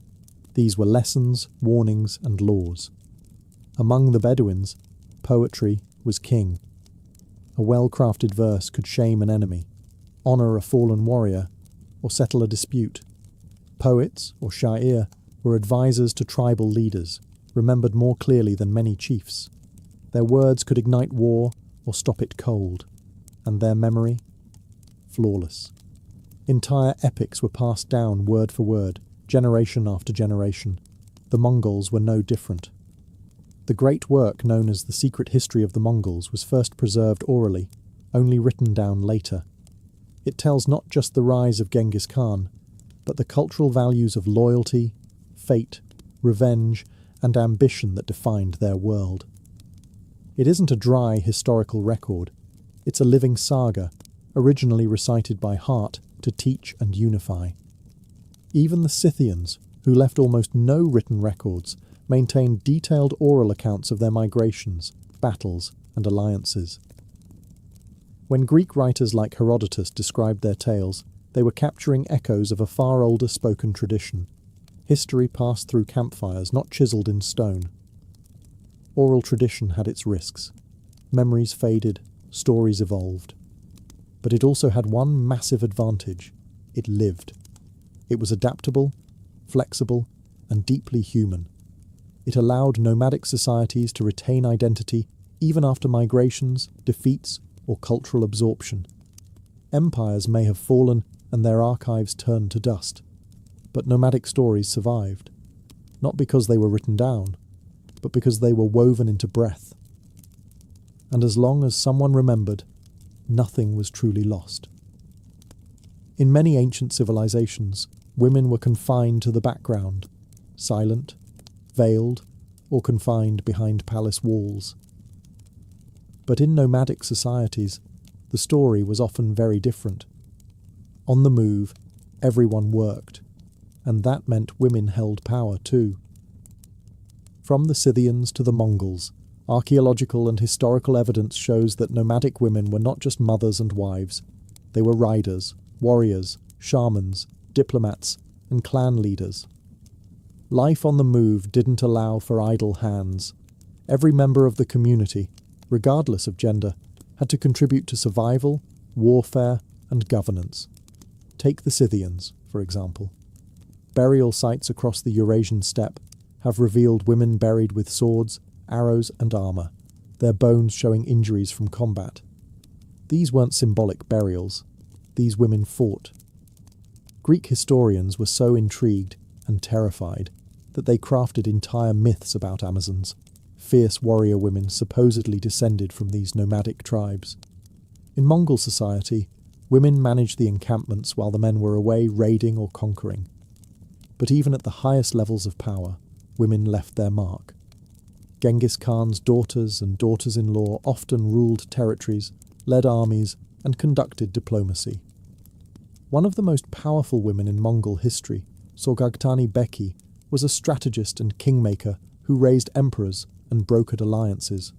These were lessons, warnings, and laws. Among the Bedouins, poetry was king. A well-crafted verse could shame an enemy, honour a fallen warrior, or settle a dispute. Poets, or sha'ir, were advisors to tribal leaders, remembered more clearly than many chiefs. Their words could ignite war or stop it cold, and their memory? Flawless. Entire epics were passed down word for word, generation after generation. The Mongols were no different. The great work known as The Secret History of the Mongols was first preserved orally, only written down later. It tells not just the rise of Genghis Khan, but the cultural values of loyalty, fate, revenge, and ambition that defined their world. It isn't a dry historical record. It's a living saga, originally recited by heart to teach and unify. Even the Scythians, who left almost no written records, maintained detailed oral accounts of their migrations, battles, and alliances. When Greek writers like Herodotus described their tales, they were capturing echoes of a far older spoken tradition. History passed through campfires, not chiselled in stone. Oral tradition had its risks. Memories faded, stories evolved. But it also had one massive advantage. It lived. It was adaptable, flexible, and deeply human. It allowed nomadic societies to retain identity even after migrations, defeats, or cultural absorption. Empires may have fallen and their archives turned to dust, but nomadic stories survived, not because they were written down, but because they were woven into breath. And as long as someone remembered, nothing was truly lost. In many ancient civilizations, women were confined to the background, silent, veiled, or confined behind palace walls. But in nomadic societies, the story was often very different. On the move, everyone worked, and that meant women held power too. From the Scythians to the Mongols, archaeological and historical evidence shows that nomadic women were not just mothers and wives. They were riders, warriors, shamans, diplomats, and clan leaders. Life on the move didn't allow for idle hands. Every member of the community, regardless of gender, had to contribute to survival, warfare, and governance. Take the Scythians, for example. Burial sites across the Eurasian steppe have revealed women buried with swords, arrows, and armour, their bones showing injuries from combat. These weren't symbolic burials. These women fought. Greek historians were so intrigued and terrified that they crafted entire myths about Amazons, fierce warrior women supposedly descended from these nomadic tribes. In Mongol society, women managed the encampments while the men were away raiding or conquering. But even at the highest levels of power, women left their mark. Genghis Khan's daughters and daughters-in-law often ruled territories, led armies, and conducted diplomacy. One of the most powerful women in Mongol history, Sorghaghtani Beki, was a strategist and kingmaker who raised emperors and brokered alliances.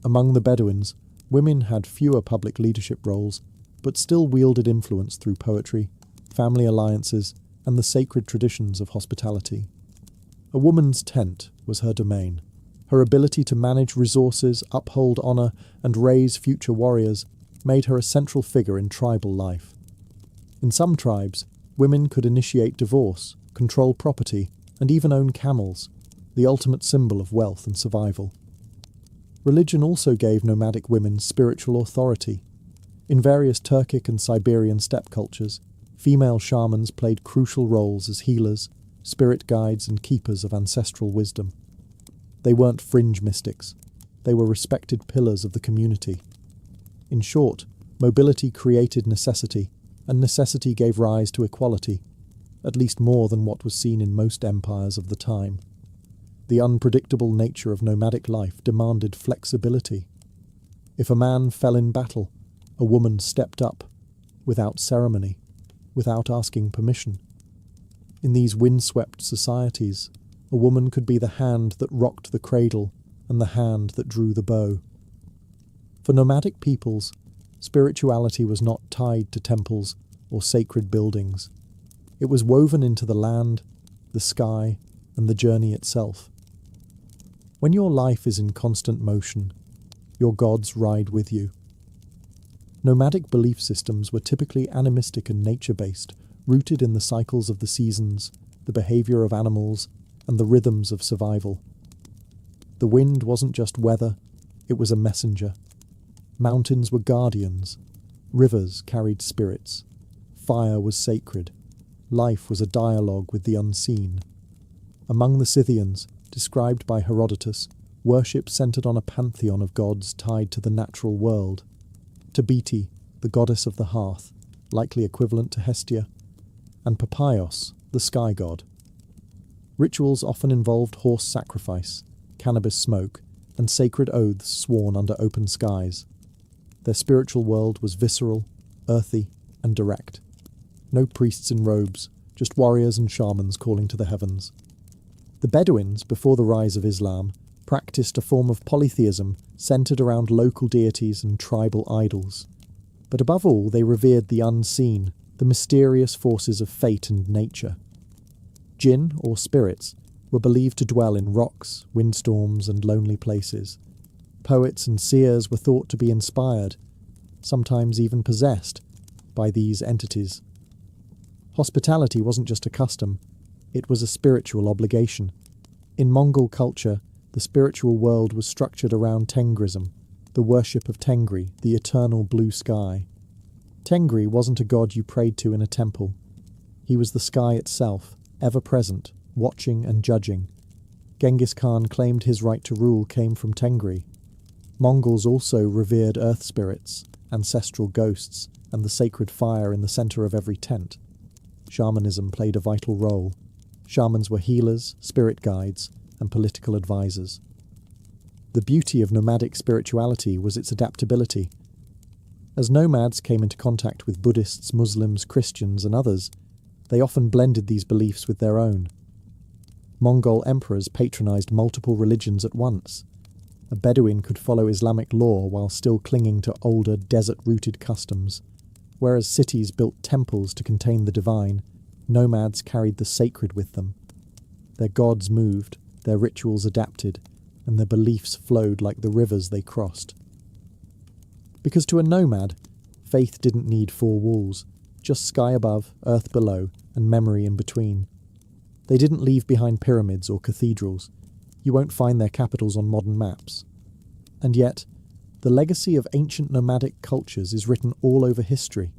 Among the Bedouins, women had fewer public leadership roles, but still wielded influence through poetry, family alliances, and the sacred traditions of hospitality. A woman's tent was her domain. Her ability to manage resources, uphold honour, and raise future warriors made her a central figure in tribal life. In some tribes, women could initiate divorce, control property, and even own camels, the ultimate symbol of wealth and survival. Religion also gave nomadic women spiritual authority. In various Turkic and Siberian steppe cultures, Female shamans played crucial roles as healers, spirit guides, and keepers of ancestral wisdom. They weren't fringe mystics. They were respected pillars of the community. In short, mobility created necessity, and necessity gave rise to equality, at least more than what was seen in most empires of the time. The unpredictable nature of nomadic life demanded flexibility. If a man fell in battle, a woman stepped up, without ceremony, without asking permission. In these windswept societies, a woman could be the hand that rocked the cradle and the hand that drew the bow. For nomadic peoples, spirituality was not tied to temples or sacred buildings. It was woven into the land, the sky, and the journey itself. When your life is in constant motion, your gods ride with you. Nomadic belief systems were typically animistic and nature-based, rooted in the cycles of the seasons, the behavior of animals, and the rhythms of survival. The wind wasn't just weather, it was a messenger. Mountains were guardians, rivers carried spirits, fire was sacred, life was a dialogue with the unseen. Among the Scythians, described by Herodotus, worship centered on a pantheon of gods tied to the natural world. Tabete, the goddess of the hearth, likely equivalent to Hestia, and Papaios, the sky god. Rituals often involved horse sacrifice, cannabis smoke, and sacred oaths sworn under open skies. Their spiritual world was visceral, earthy, and direct. No priests in robes, just warriors and shamans calling to the heavens. The Bedouins, before the rise of Islam, practiced a form of polytheism centered around local deities and tribal idols. But above all, they revered the unseen, the mysterious forces of fate and nature. Jinn, or spirits, were believed to dwell in rocks, windstorms, and lonely places. Poets and seers were thought to be inspired, sometimes even possessed, by these entities. Hospitality wasn't just a custom, it was a spiritual obligation. In Mongol culture, the spiritual world was structured around Tengrism, the worship of Tengri, the eternal blue sky. Tengri wasn't a god you prayed to in a temple. He was the sky itself, ever present, watching and judging. Genghis Khan claimed his right to rule came from Tengri. Mongols also revered earth spirits, ancestral ghosts, and the sacred fire in the center of every tent. Shamanism played a vital role. Shamans were healers, spirit guides, and political advisors. The beauty of nomadic spirituality was its adaptability. As nomads came into contact with Buddhists, Muslims, Christians, and others, they often blended these beliefs with their own. Mongol emperors patronized multiple religions at once. A Bedouin could follow Islamic law while still clinging to older, desert-rooted customs. Whereas cities built temples to contain the divine, nomads carried the sacred with them. Their gods moved, their rituals adapted, and their beliefs flowed like the rivers they crossed. Because to a nomad, faith didn't need four walls, just sky above, earth below, and memory in between. They didn't leave behind pyramids or cathedrals. You won't find their capitals on modern maps. And yet, the legacy of ancient nomadic cultures is written all over history,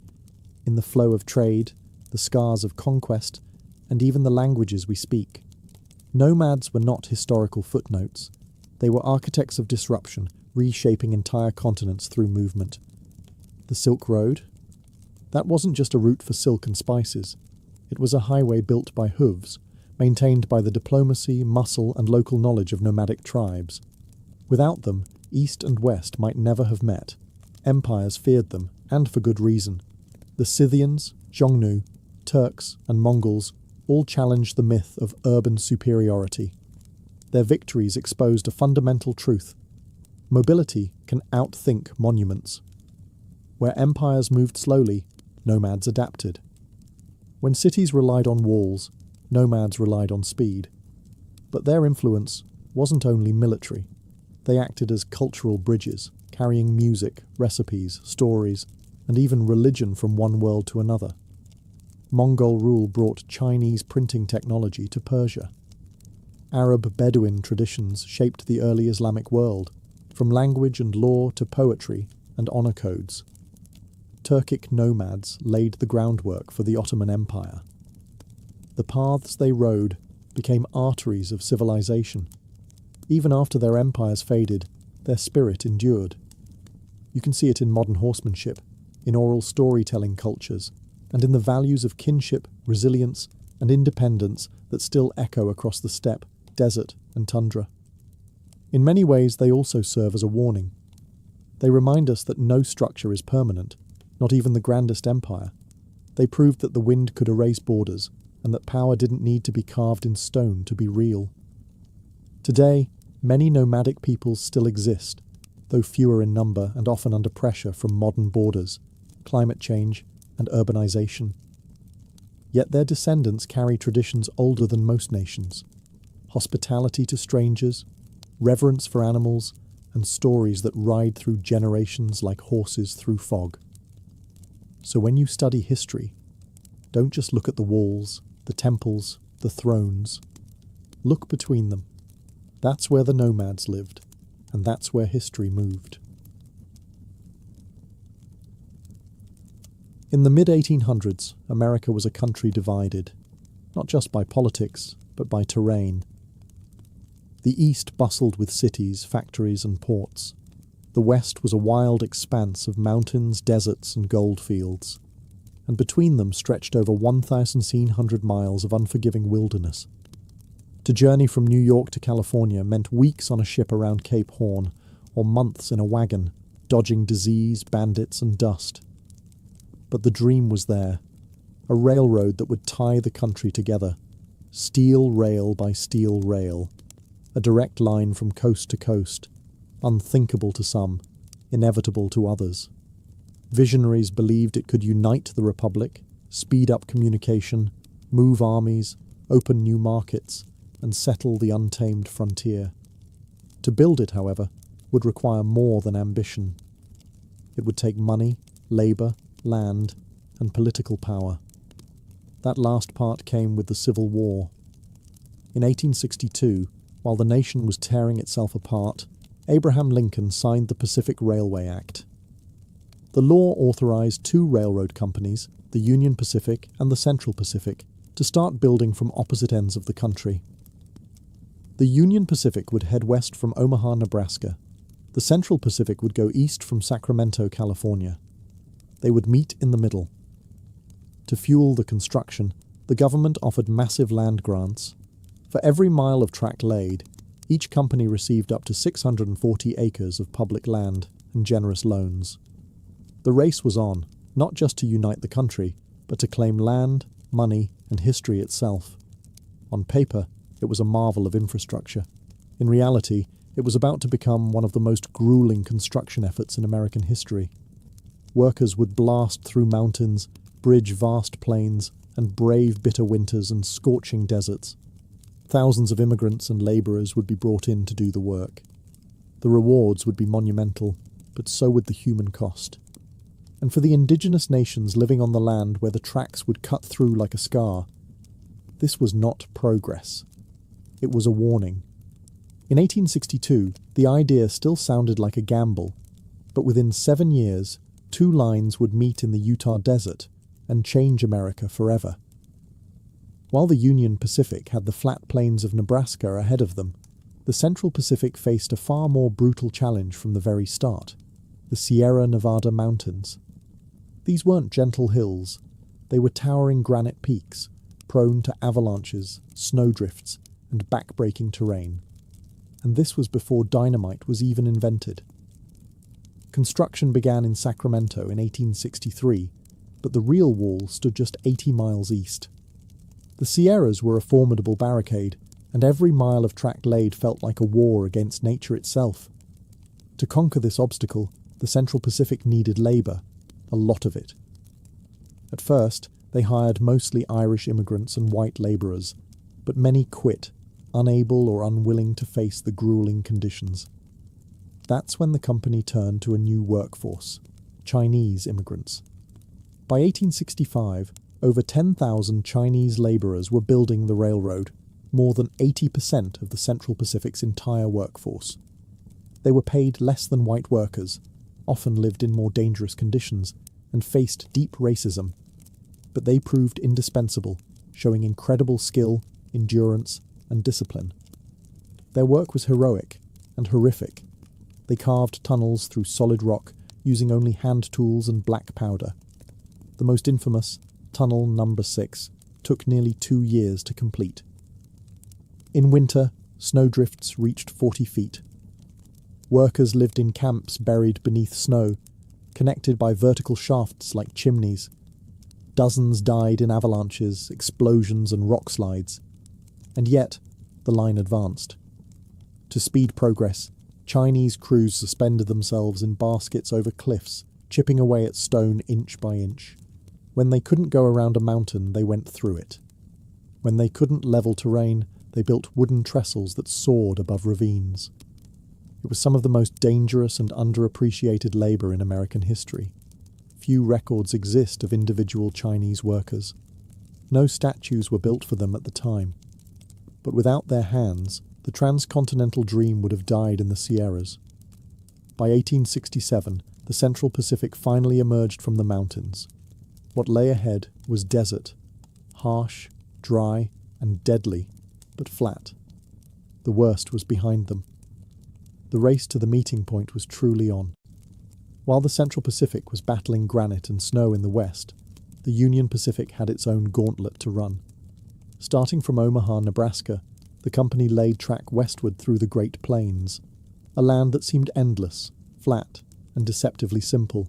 in the flow of trade, the scars of conquest, and even the languages we speak. Nomads were not historical footnotes. They were architects of disruption, reshaping entire continents through movement. The Silk Road? That wasn't just a route for silk and spices. It was a highway built by hooves, maintained by the diplomacy, muscle, and local knowledge of nomadic tribes. Without them, East and West might never have met. Empires feared them, and for good reason. The Scythians, Xiongnu, Turks, and Mongols all challenged the myth of urban superiority. Their victories exposed a fundamental truth. Mobility can outthink monuments. Where empires moved slowly, nomads adapted. When cities relied on walls, nomads relied on speed. But their influence wasn't only military. They acted as cultural bridges, carrying music, recipes, stories, and even religion from one world to another. Mongol rule brought Chinese printing technology to Persia. Arab Bedouin traditions shaped the early Islamic world, from language and law to poetry and honor codes. Turkic nomads laid the groundwork for the Ottoman Empire. The paths they rode became arteries of civilization. Even after their empires faded, their spirit endured. You can see it in modern horsemanship, in oral storytelling cultures, and in the values of kinship, resilience, and independence that still echo across the steppe, desert, and tundra. In many ways, they also serve as a warning. They remind us that no structure is permanent, not even the grandest empire. They proved that the wind could erase borders, and that power didn't need to be carved in stone to be real. Today, many nomadic peoples still exist, though fewer in number and often under pressure from modern borders, climate change, and urbanization. Yet their descendants carry traditions older than most nations: hospitality to strangers, reverence for animals, and stories that ride through generations like horses through fog. So when you study history, don't just look at the walls, the temples, the thrones. Look between them. That's where the nomads lived, and that's where history moved. In the mid-1800s, America was a country divided, not just by politics, but by terrain. The East bustled with cities, factories, and ports. The West was a wild expanse of mountains, deserts, and goldfields. And between them stretched over 1,700 miles of unforgiving wilderness. To journey from New York to California meant weeks on a ship around Cape Horn, or months in a wagon, dodging disease, bandits, and dust. But the dream was there, a railroad that would tie the country together, steel rail by steel rail, a direct line from coast to coast, unthinkable to some, inevitable to others. Visionaries believed it could unite the Republic, speed up communication, move armies, open new markets, and settle the untamed frontier. To build it, however, would require more than ambition. It would take money, labour, land, and political power. That last part came with the Civil War. In 1862, while the nation was tearing itself apart, Abraham Lincoln signed the Pacific Railway Act. The law authorized two railroad companies, the Union Pacific and the Central Pacific, to start building from opposite ends of the country. The Union Pacific would head west from Omaha, Nebraska. The Central Pacific would go east from Sacramento, California. They would meet in the middle. To fuel the construction, the government offered massive land grants. For every mile of track laid, each company received up to 640 acres of public land and generous loans. The race was on, not just to unite the country, but to claim land, money, and history itself. On paper, it was a marvel of infrastructure. In reality, it was about to become one of the most grueling construction efforts in American history. Workers would blast through mountains, bridge vast plains, and brave bitter winters and scorching deserts. Thousands of immigrants and labourers would be brought in to do the work. The rewards would be monumental, but so would the human cost. And for the indigenous nations living on the land where the tracks would cut through like a scar, this was not progress. It was a warning. In 1862, the idea still sounded like a gamble, but within 7 years, two lines would meet in the Utah desert and change America forever. While the Union Pacific had the flat plains of Nebraska ahead of them, the Central Pacific faced a far more brutal challenge from the very start: the Sierra Nevada mountains. These weren't gentle hills. They were towering granite peaks, prone to avalanches, snowdrifts, and back-breaking terrain. And this was before dynamite was even invented. Construction began in Sacramento in 1863, but the real wall stood just 80 miles east. The Sierras were a formidable barricade, and every mile of track laid felt like a war against nature itself. To conquer this obstacle, the Central Pacific needed labour, a lot of it. At first, they hired mostly Irish immigrants and white labourers, but many quit, unable or unwilling to face the gruelling conditions. That's when the company turned to a new workforce: Chinese immigrants. By 1865, over 10,000 Chinese labourers were building the railroad, more than 80% of the Central Pacific's entire workforce. They were paid less than white workers, often lived in more dangerous conditions, and faced deep racism, but they proved indispensable, showing incredible skill, endurance, and discipline. Their work was heroic and horrific. They carved tunnels through solid rock using only hand tools and black powder. The most infamous, Tunnel Number 6, took nearly 2 years to complete. In winter, snowdrifts reached 40 feet. Workers lived in camps buried beneath snow, connected by vertical shafts like chimneys. Dozens died in avalanches, explosions, and rock slides. And yet, the line advanced. To speed progress, Chinese crews suspended themselves in baskets over cliffs, chipping away at stone inch by inch. When they couldn't go around a mountain, they went through it. When they couldn't level terrain, they built wooden trestles that soared above ravines. It was some of the most dangerous and underappreciated labor in American history. Few records exist of individual Chinese workers. No statues were built for them at the time. But without their hands, the transcontinental dream would have died in the Sierras. By 1867, the Central Pacific finally emerged from the mountains. What lay ahead was desert, harsh, dry, and deadly, but flat. The worst was behind them. The race to the meeting point was truly on. While the Central Pacific was battling granite and snow in the west, the Union Pacific had its own gauntlet to run. Starting from Omaha, Nebraska, the company laid track westward through the Great Plains, a land that seemed endless, flat, and deceptively simple.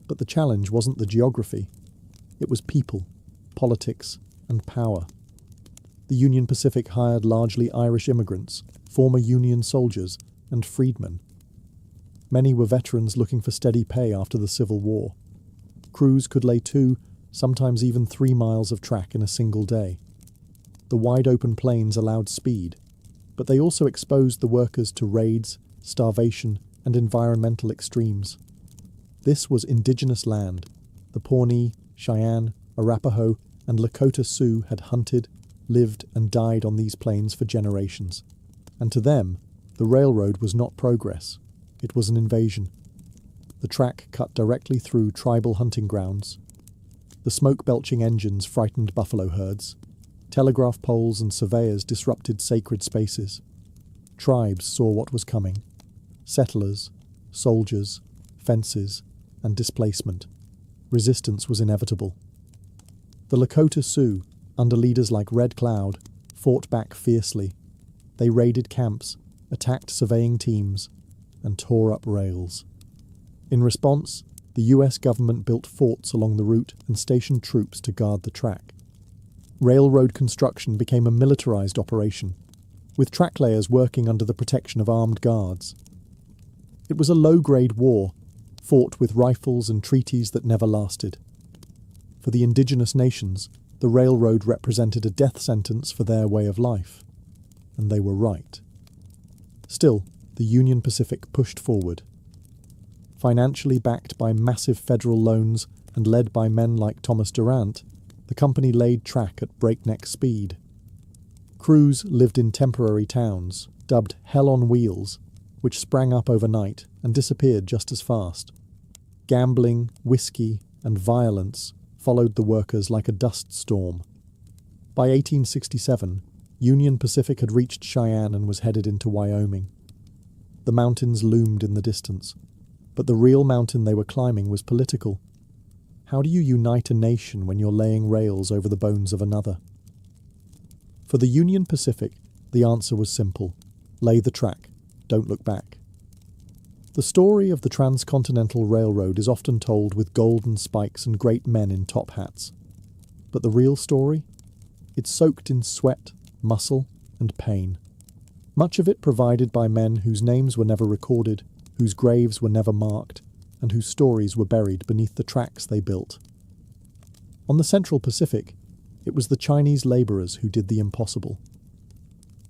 But the challenge wasn't the geography. It was people, politics, and power. The Union Pacific hired largely Irish immigrants, former Union soldiers, and freedmen. Many were veterans looking for steady pay after the Civil War. Crews could lay 2, sometimes even 3 miles of track in a single day. The wide-open plains allowed speed, but they also exposed the workers to raids, starvation, and environmental extremes. This was indigenous land. The Pawnee, Cheyenne, Arapaho, and Lakota Sioux had hunted, lived, and died on these plains for generations. And to them, the railroad was not progress. It was an invasion. The track cut directly through tribal hunting grounds. The smoke-belching engines frightened buffalo herds. Telegraph poles and surveyors disrupted sacred spaces. Tribes saw what was coming. Settlers, soldiers, fences, and displacement. Resistance was inevitable. The Lakota Sioux, under leaders like Red Cloud, fought back fiercely. They raided camps, attacked surveying teams, and tore up rails. In response, the US government built forts along the route and stationed troops to guard the track. Railroad construction became a militarized operation, with track layers working under the protection of armed guards. It was a low-grade war, fought with rifles and treaties that never lasted. For the indigenous nations, the railroad represented a death sentence for their way of life. And they were right. Still, the Union Pacific pushed forward. Financially backed by massive federal loans and led by men like Thomas Durant, the company laid track at breakneck speed. Crews lived in temporary towns, dubbed Hell on Wheels, which sprang up overnight and disappeared just as fast. Gambling, whiskey, and violence followed the workers like a dust storm. By 1867, Union Pacific had reached Cheyenne and was headed into Wyoming. The mountains loomed in the distance, but the real mountain they were climbing was political. How do you unite a nation when you're laying rails over the bones of another? For the Union Pacific, the answer was simple. Lay the track. Don't look back. The story of the Transcontinental Railroad is often told with golden spikes and great men in top hats. But the real story? It's soaked in sweat, muscle, and pain. Much of it provided by men whose names were never recorded, whose graves were never marked, and whose stories were buried beneath the tracks they built. On the Central Pacific, it was the Chinese labourers who did the impossible.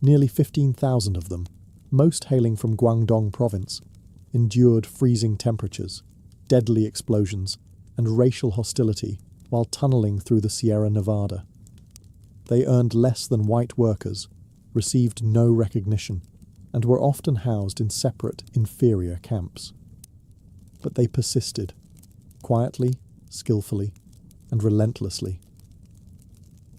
Nearly 15,000 of them, most hailing from Guangdong province, endured freezing temperatures, deadly explosions, and racial hostility while tunnelling through the Sierra Nevada. They earned less than white workers, received no recognition, and were often housed in separate, inferior camps. But they persisted. quietly, skillfully, and relentlessly.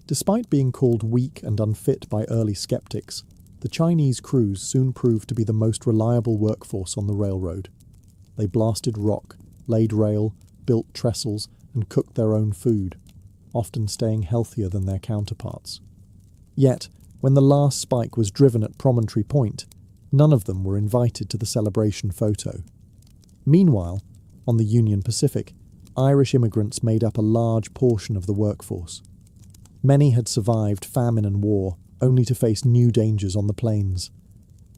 Despite being called weak and unfit by early skeptics, the Chinese crews soon proved to be the most reliable workforce on the railroad. They blasted rock, laid rail, built trestles, and cooked their own food, often staying healthier than their counterparts. Yet, when the last spike was driven at Promontory Point, none of them were invited to the celebration photo. Meanwhile, on the Union Pacific, Irish immigrants made up a large portion of the workforce. Many had survived famine and war, only to face new dangers on the plains.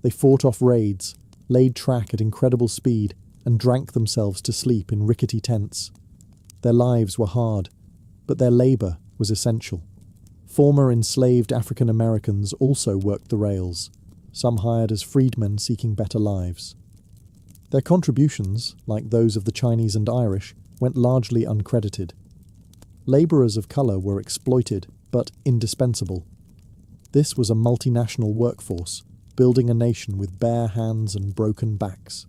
They fought off raids, laid track at incredible speed, and drank themselves to sleep in rickety tents. Their lives were hard, but their labour was essential. Former enslaved African Americans also worked the rails, some hired as freedmen seeking better lives. Their contributions, like those of the Chinese and Irish, went largely uncredited. Labourers of colour were exploited, but indispensable. This was a multinational workforce, building a nation with bare hands and broken backs.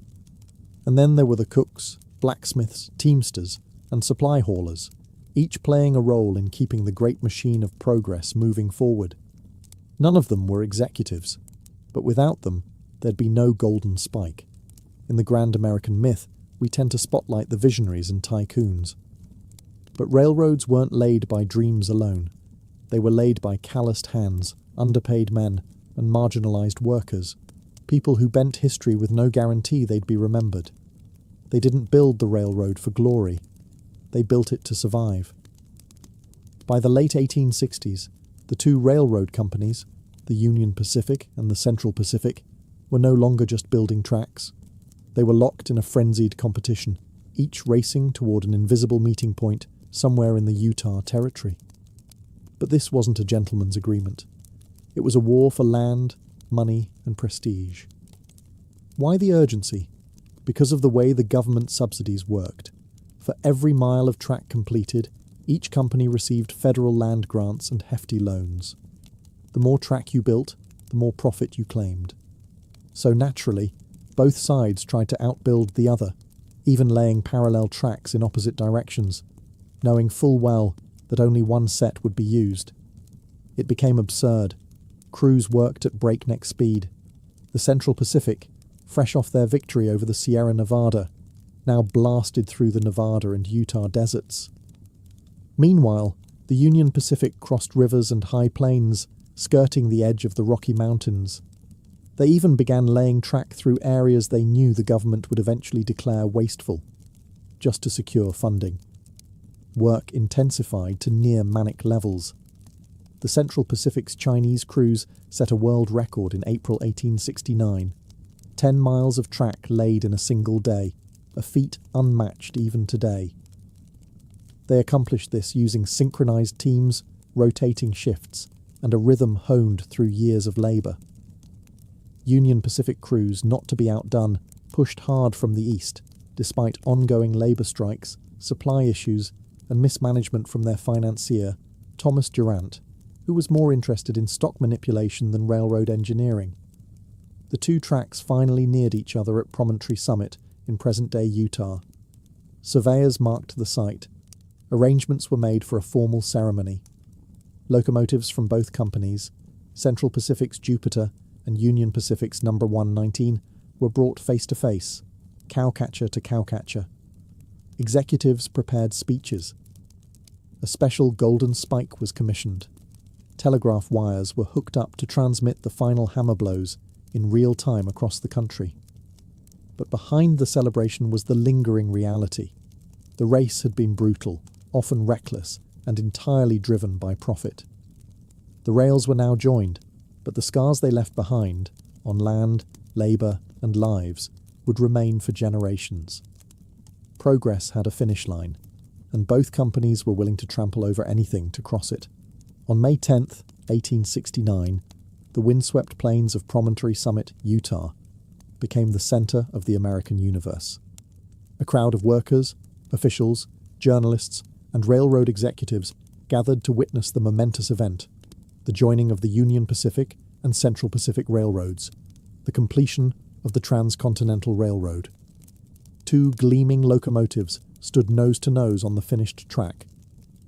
And then there were the cooks, blacksmiths, teamsters, and supply haulers, each playing a role in keeping the great machine of progress moving forward. None of them were executives, but without them, there'd be no golden spike. In the grand American myth, we tend to spotlight the visionaries and tycoons. But railroads weren't laid by dreams alone. They were laid by calloused hands, underpaid men, and marginalised workers, people who bent history with no guarantee they'd be remembered. They didn't build the railroad for glory. They built it to survive. By the late 1860s, the two railroad companies, the Union Pacific and the Central Pacific, were no longer just building tracks. They were locked in a frenzied competition, each racing toward an invisible meeting point somewhere in the Utah Territory. But this wasn't a gentleman's agreement. It was a war for land, money, and prestige. Why the urgency? Because of the way the government subsidies worked. For every mile of track completed, each company received federal land grants and hefty loans. The more track you built, the more profit you claimed. So naturally, both sides tried to outbuild the other, even laying parallel tracks in opposite directions, knowing full well that only one set would be used. It became absurd. Crews worked at breakneck speed. The Central Pacific, fresh off their victory over the Sierra Nevada, now blasted through the Nevada and Utah deserts. Meanwhile, the Union Pacific crossed rivers and high plains, skirting the edge of the Rocky Mountains. They even began laying track through areas they knew the government would eventually declare wasteful, just to secure funding. Work intensified to near manic levels. The Central Pacific's Chinese crews set a world record in April 1869. 10 miles of track laid in a single day, a feat unmatched even today. They accomplished this using synchronized teams, rotating shifts, and a rhythm honed through years of labour. Union Pacific crews, not to be outdone, pushed hard from the east, despite ongoing labour strikes, supply issues, and mismanagement from their financier, Thomas Durant, who was more interested in stock manipulation than railroad engineering. The two tracks finally neared each other at Promontory Summit in present-day Utah. Surveyors marked the site. Arrangements were made for a formal ceremony. Locomotives from both companies, Central Pacific's Jupiter and Union Pacific's No. 119, were brought face-to-face, cowcatcher to cowcatcher. Executives prepared speeches. A special golden spike was commissioned. Telegraph wires were hooked up to transmit the final hammer blows in real time across the country. But behind the celebration was the lingering reality. The race had been brutal, often reckless, and entirely driven by profit. The rails were now joined, but the scars they left behind, on land, labour, and lives, would remain for generations. Progress had a finish line, and both companies were willing to trample over anything to cross it. On May 10th, 1869, the windswept plains of Promontory Summit, Utah, became the centre of the American universe. A crowd of workers, officials, journalists, and railroad executives gathered to witness the momentous event, the joining of the Union Pacific and Central Pacific Railroads, the completion of the Transcontinental Railroad. Two gleaming locomotives stood nose to nose on the finished track,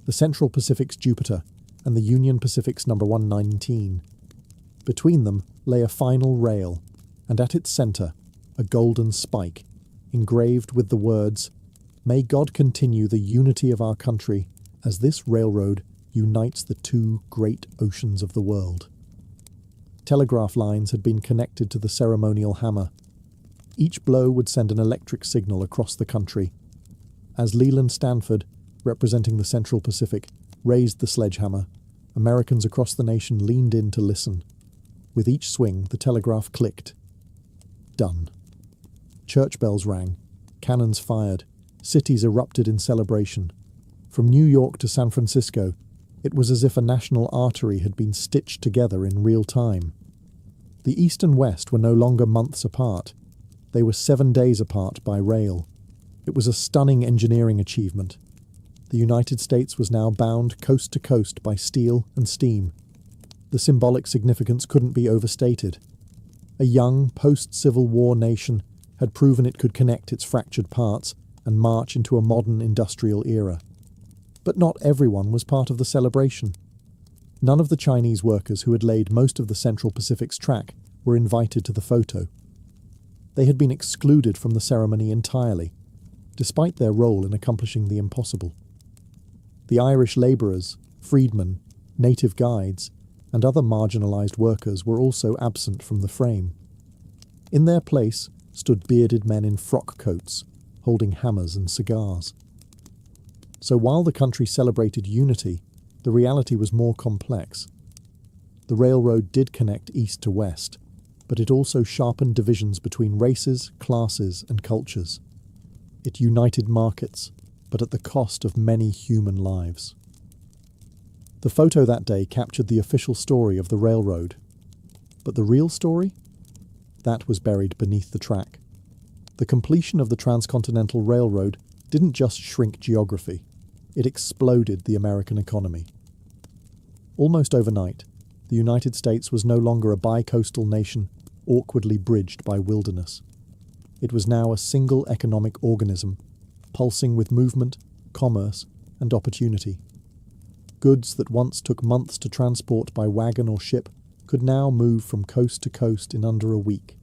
the Central Pacific's Jupiter and the Union Pacific's number 119. Between them lay a final rail, and at its centre, a golden spike, engraved with the words, "May God continue the unity of our country as this railroad unites the two great oceans of the world." Telegraph lines had been connected to the ceremonial hammer. Each blow would send an electric signal across the country. As Leland Stanford, representing the Central Pacific, raised the sledgehammer, Americans across the nation leaned in to listen. With each swing, the telegraph clicked. Done. Church bells rang, cannons fired, cities erupted in celebration. From New York to San Francisco, it was as if a national artery had been stitched together in real time. The East and West were no longer months apart. They were 7 days apart by rail. It was a stunning engineering achievement. The United States was now bound coast to coast by steel and steam. The symbolic significance couldn't be overstated. A young, post-Civil War nation had proven it could connect its fractured parts and march into a modern industrial era. But not everyone was part of the celebration. None of the Chinese workers who had laid most of the Central Pacific's track were invited to the photo. They had been excluded from the ceremony entirely, despite their role in accomplishing the impossible. The Irish labourers, freedmen, native guides, and other marginalised workers were also absent from the frame. In their place stood bearded men in frock coats, holding hammers and cigars. So while the country celebrated unity, the reality was more complex. The railroad did connect east to west, but it also sharpened divisions between races, classes, and cultures. It united markets, but at the cost of many human lives. The photo that day captured the official story of the railroad. But the real story? That was buried beneath the track. The completion of the Transcontinental Railroad didn't just shrink geography, it exploded the American economy. Almost overnight, the United States was no longer a bi-coastal nation awkwardly bridged by wilderness. It was now a single economic organism, pulsing with movement, commerce, and opportunity. Goods that once took months to transport by wagon or ship could now move from coast to coast in under a week.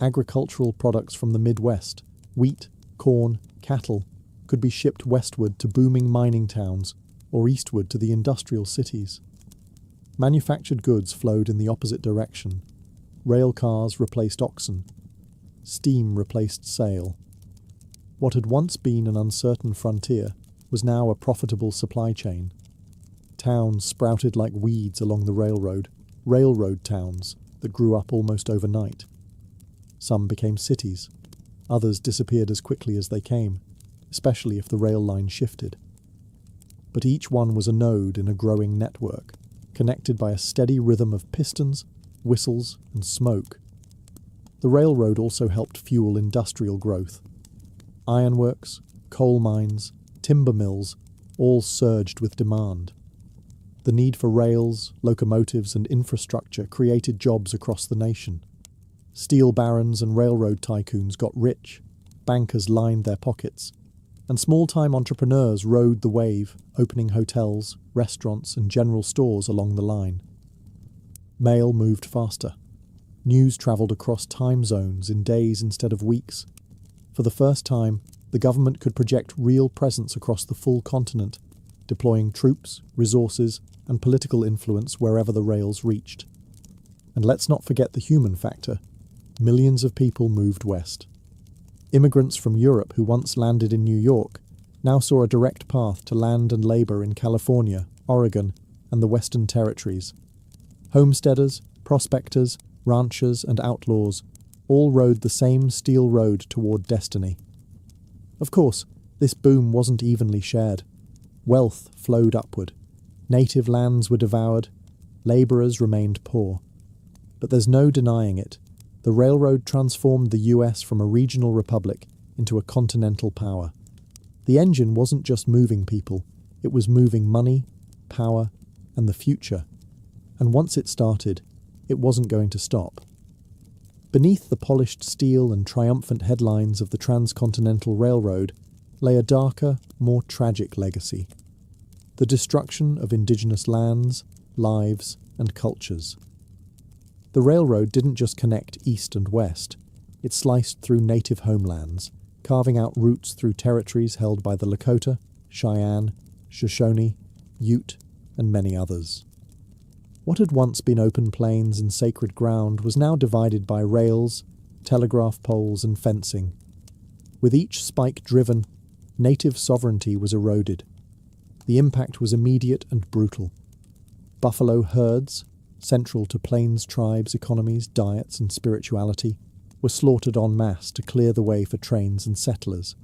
Agricultural products from the Midwest, wheat, corn, cattle, could be shipped westward to booming mining towns or eastward to the industrial cities. Manufactured goods flowed in the opposite direction. Rail cars replaced oxen. Steam replaced sail. What had once been an uncertain frontier was now a profitable supply chain. Towns sprouted like weeds along the railroad towns that grew up almost overnight. Some became cities. Others disappeared as quickly as they came, especially if the rail line shifted. But each one was a node in a growing network, connected by a steady rhythm of pistons, whistles, and smoke. The railroad also helped fuel industrial growth. Ironworks, coal mines, timber mills all surged with demand. The need for rails, locomotives, and infrastructure created jobs across the nation. Steel barons and railroad tycoons got rich, bankers lined their pockets, and small-time entrepreneurs rode the wave, opening hotels, restaurants, and general stores along the line. Mail moved faster. News travelled across time zones in days instead of weeks. For the first time, the government could project real presence across the full continent, deploying troops, resources, and political influence wherever the rails reached. And let's not forget the human factor. Millions of people moved west. Immigrants from Europe who once landed in New York now saw a direct path to land and labour in California, Oregon, and the Western Territories. Homesteaders, prospectors, ranchers, and outlaws all rode the same steel road toward destiny. Of course, this boom wasn't evenly shared. Wealth flowed upward. Native lands were devoured. Labourers remained poor. But there's no denying it. The railroad transformed the US from a regional republic into a continental power. The engine wasn't just moving people, it was moving money, power, and the future. And once it started, it wasn't going to stop. Beneath the polished steel and triumphant headlines of the Transcontinental Railroad lay a darker, more tragic legacy: the destruction of indigenous lands, lives, and cultures. The railroad didn't just connect east and west, it sliced through native homelands, carving out routes through territories held by the Lakota, Cheyenne, Shoshone, Ute, and many others. What had once been open plains and sacred ground was now divided by rails, telegraph poles, and fencing. With each spike driven, native sovereignty was eroded. The impact was immediate and brutal. Buffalo herds, central to plains tribes' economies, diets, and spirituality, were slaughtered en masse to clear the way for trains and settlers.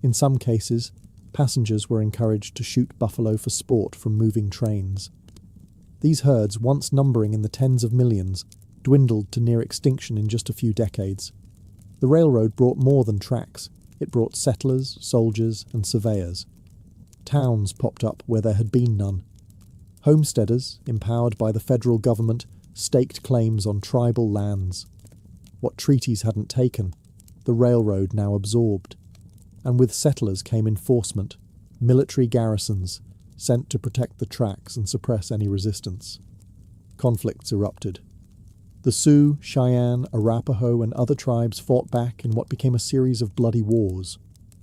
In some cases, passengers were encouraged to shoot buffalo for sport from moving trains. These herds, once numbering in the tens of millions, dwindled to near extinction in just a few decades. The railroad brought more than tracks. It brought settlers, soldiers, and surveyors. Towns popped up where there had been none. Homesteaders, empowered by the federal government, staked claims on tribal lands. What treaties hadn't taken, the railroad now absorbed. And with settlers came enforcement, military garrisons, sent to protect the tracks and suppress any resistance. Conflicts erupted. The Sioux, Cheyenne, Arapaho, and other tribes fought back in what became a series of bloody wars,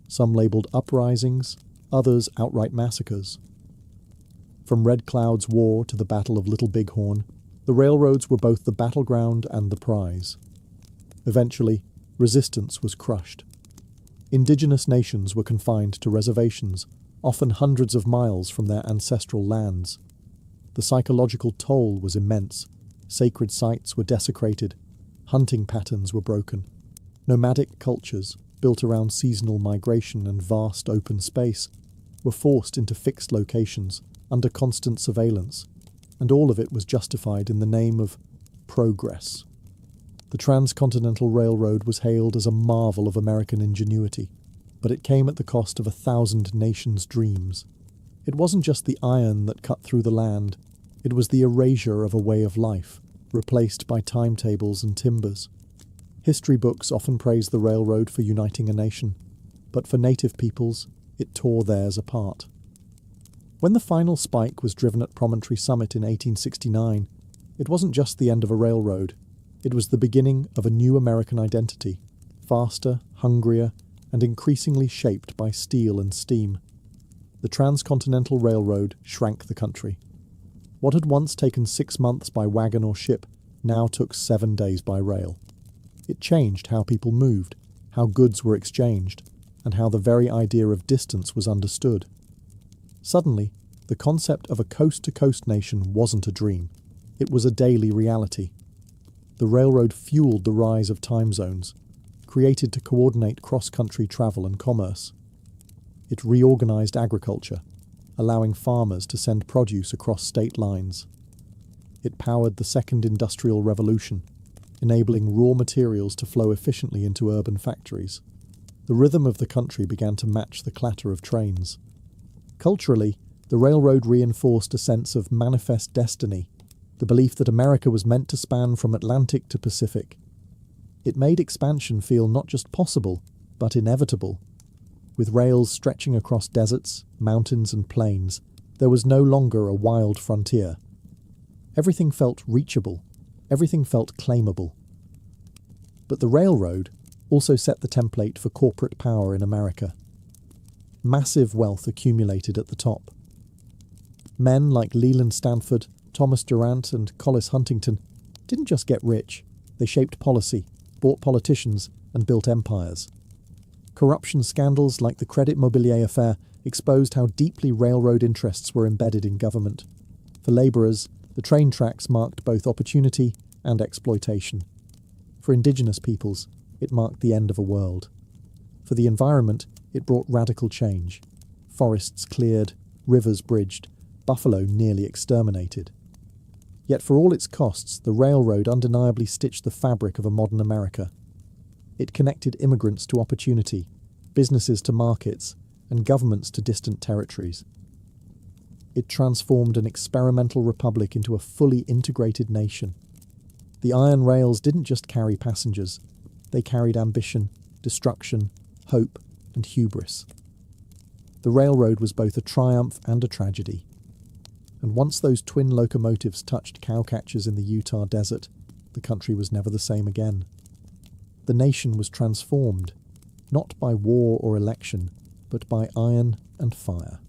some labelled uprisings, others outright massacres. From Red Cloud's War to the Battle of Little Bighorn, the railroads were both the battleground and the prize. Eventually, resistance was crushed. Indigenous nations were confined to reservations, often hundreds of miles from their ancestral lands. The psychological toll was immense. Sacred sites were desecrated. Hunting patterns were broken. Nomadic cultures, built around seasonal migration and vast open space, were forced into fixed locations, under constant surveillance, and all of it was justified in the name of progress. The Transcontinental Railroad was hailed as a marvel of American ingenuity, but it came at the cost of 1,000 nations' dreams. It wasn't just the iron that cut through the land, it was the erasure of a way of life, replaced by timetables and timbers. History books often praise the railroad for uniting a nation, but for native peoples, it tore theirs apart. When the final spike was driven at Promontory Summit in 1869, it wasn't just the end of a railroad. It was the beginning of a new American identity, faster, hungrier, and increasingly shaped by steel and steam. The Transcontinental Railroad shrank the country. What had once taken 6 months by wagon or ship now took 7 days by rail. It changed how people moved, how goods were exchanged, and how the very idea of distance was understood. Suddenly, the concept of a coast-to-coast nation wasn't a dream. It was a daily reality. The railroad fueled the rise of time zones, created to coordinate cross-country travel and commerce. It reorganized agriculture, allowing farmers to send produce across state lines. It powered the Second Industrial Revolution, enabling raw materials to flow efficiently into urban factories. The rhythm of the country began to match the clatter of trains. Culturally, the railroad reinforced a sense of manifest destiny, the belief that America was meant to span from Atlantic to Pacific. It made expansion feel not just possible, but inevitable. With rails stretching across deserts, mountains, and plains, there was no longer a wild frontier. Everything felt reachable. Everything felt claimable. But the railroad also set the template for corporate power in America. Massive wealth accumulated at the top. Men like Leland Stanford, Thomas Durant, and Collis Huntington didn't just get rich, they shaped policy, bought politicians, and built empires. Corruption scandals like the Credit Mobilier affair exposed how deeply railroad interests were embedded in government. For labourers, the train tracks marked both opportunity and exploitation. For indigenous peoples, it marked the end of a world. For the environment, it brought radical change. Forests cleared, rivers bridged, buffalo nearly exterminated. Yet for all its costs, the railroad undeniably stitched the fabric of a modern America. It connected immigrants to opportunity, businesses to markets, and governments to distant territories. It transformed an experimental republic into a fully integrated nation. The iron rails didn't just carry passengers, they carried ambition, destruction, hope, and hubris. The railroad was both a triumph and a tragedy. And once those twin locomotives touched cowcatchers in the Utah desert, the country was never the same again. The nation was transformed, not by war or election, but by iron and fire.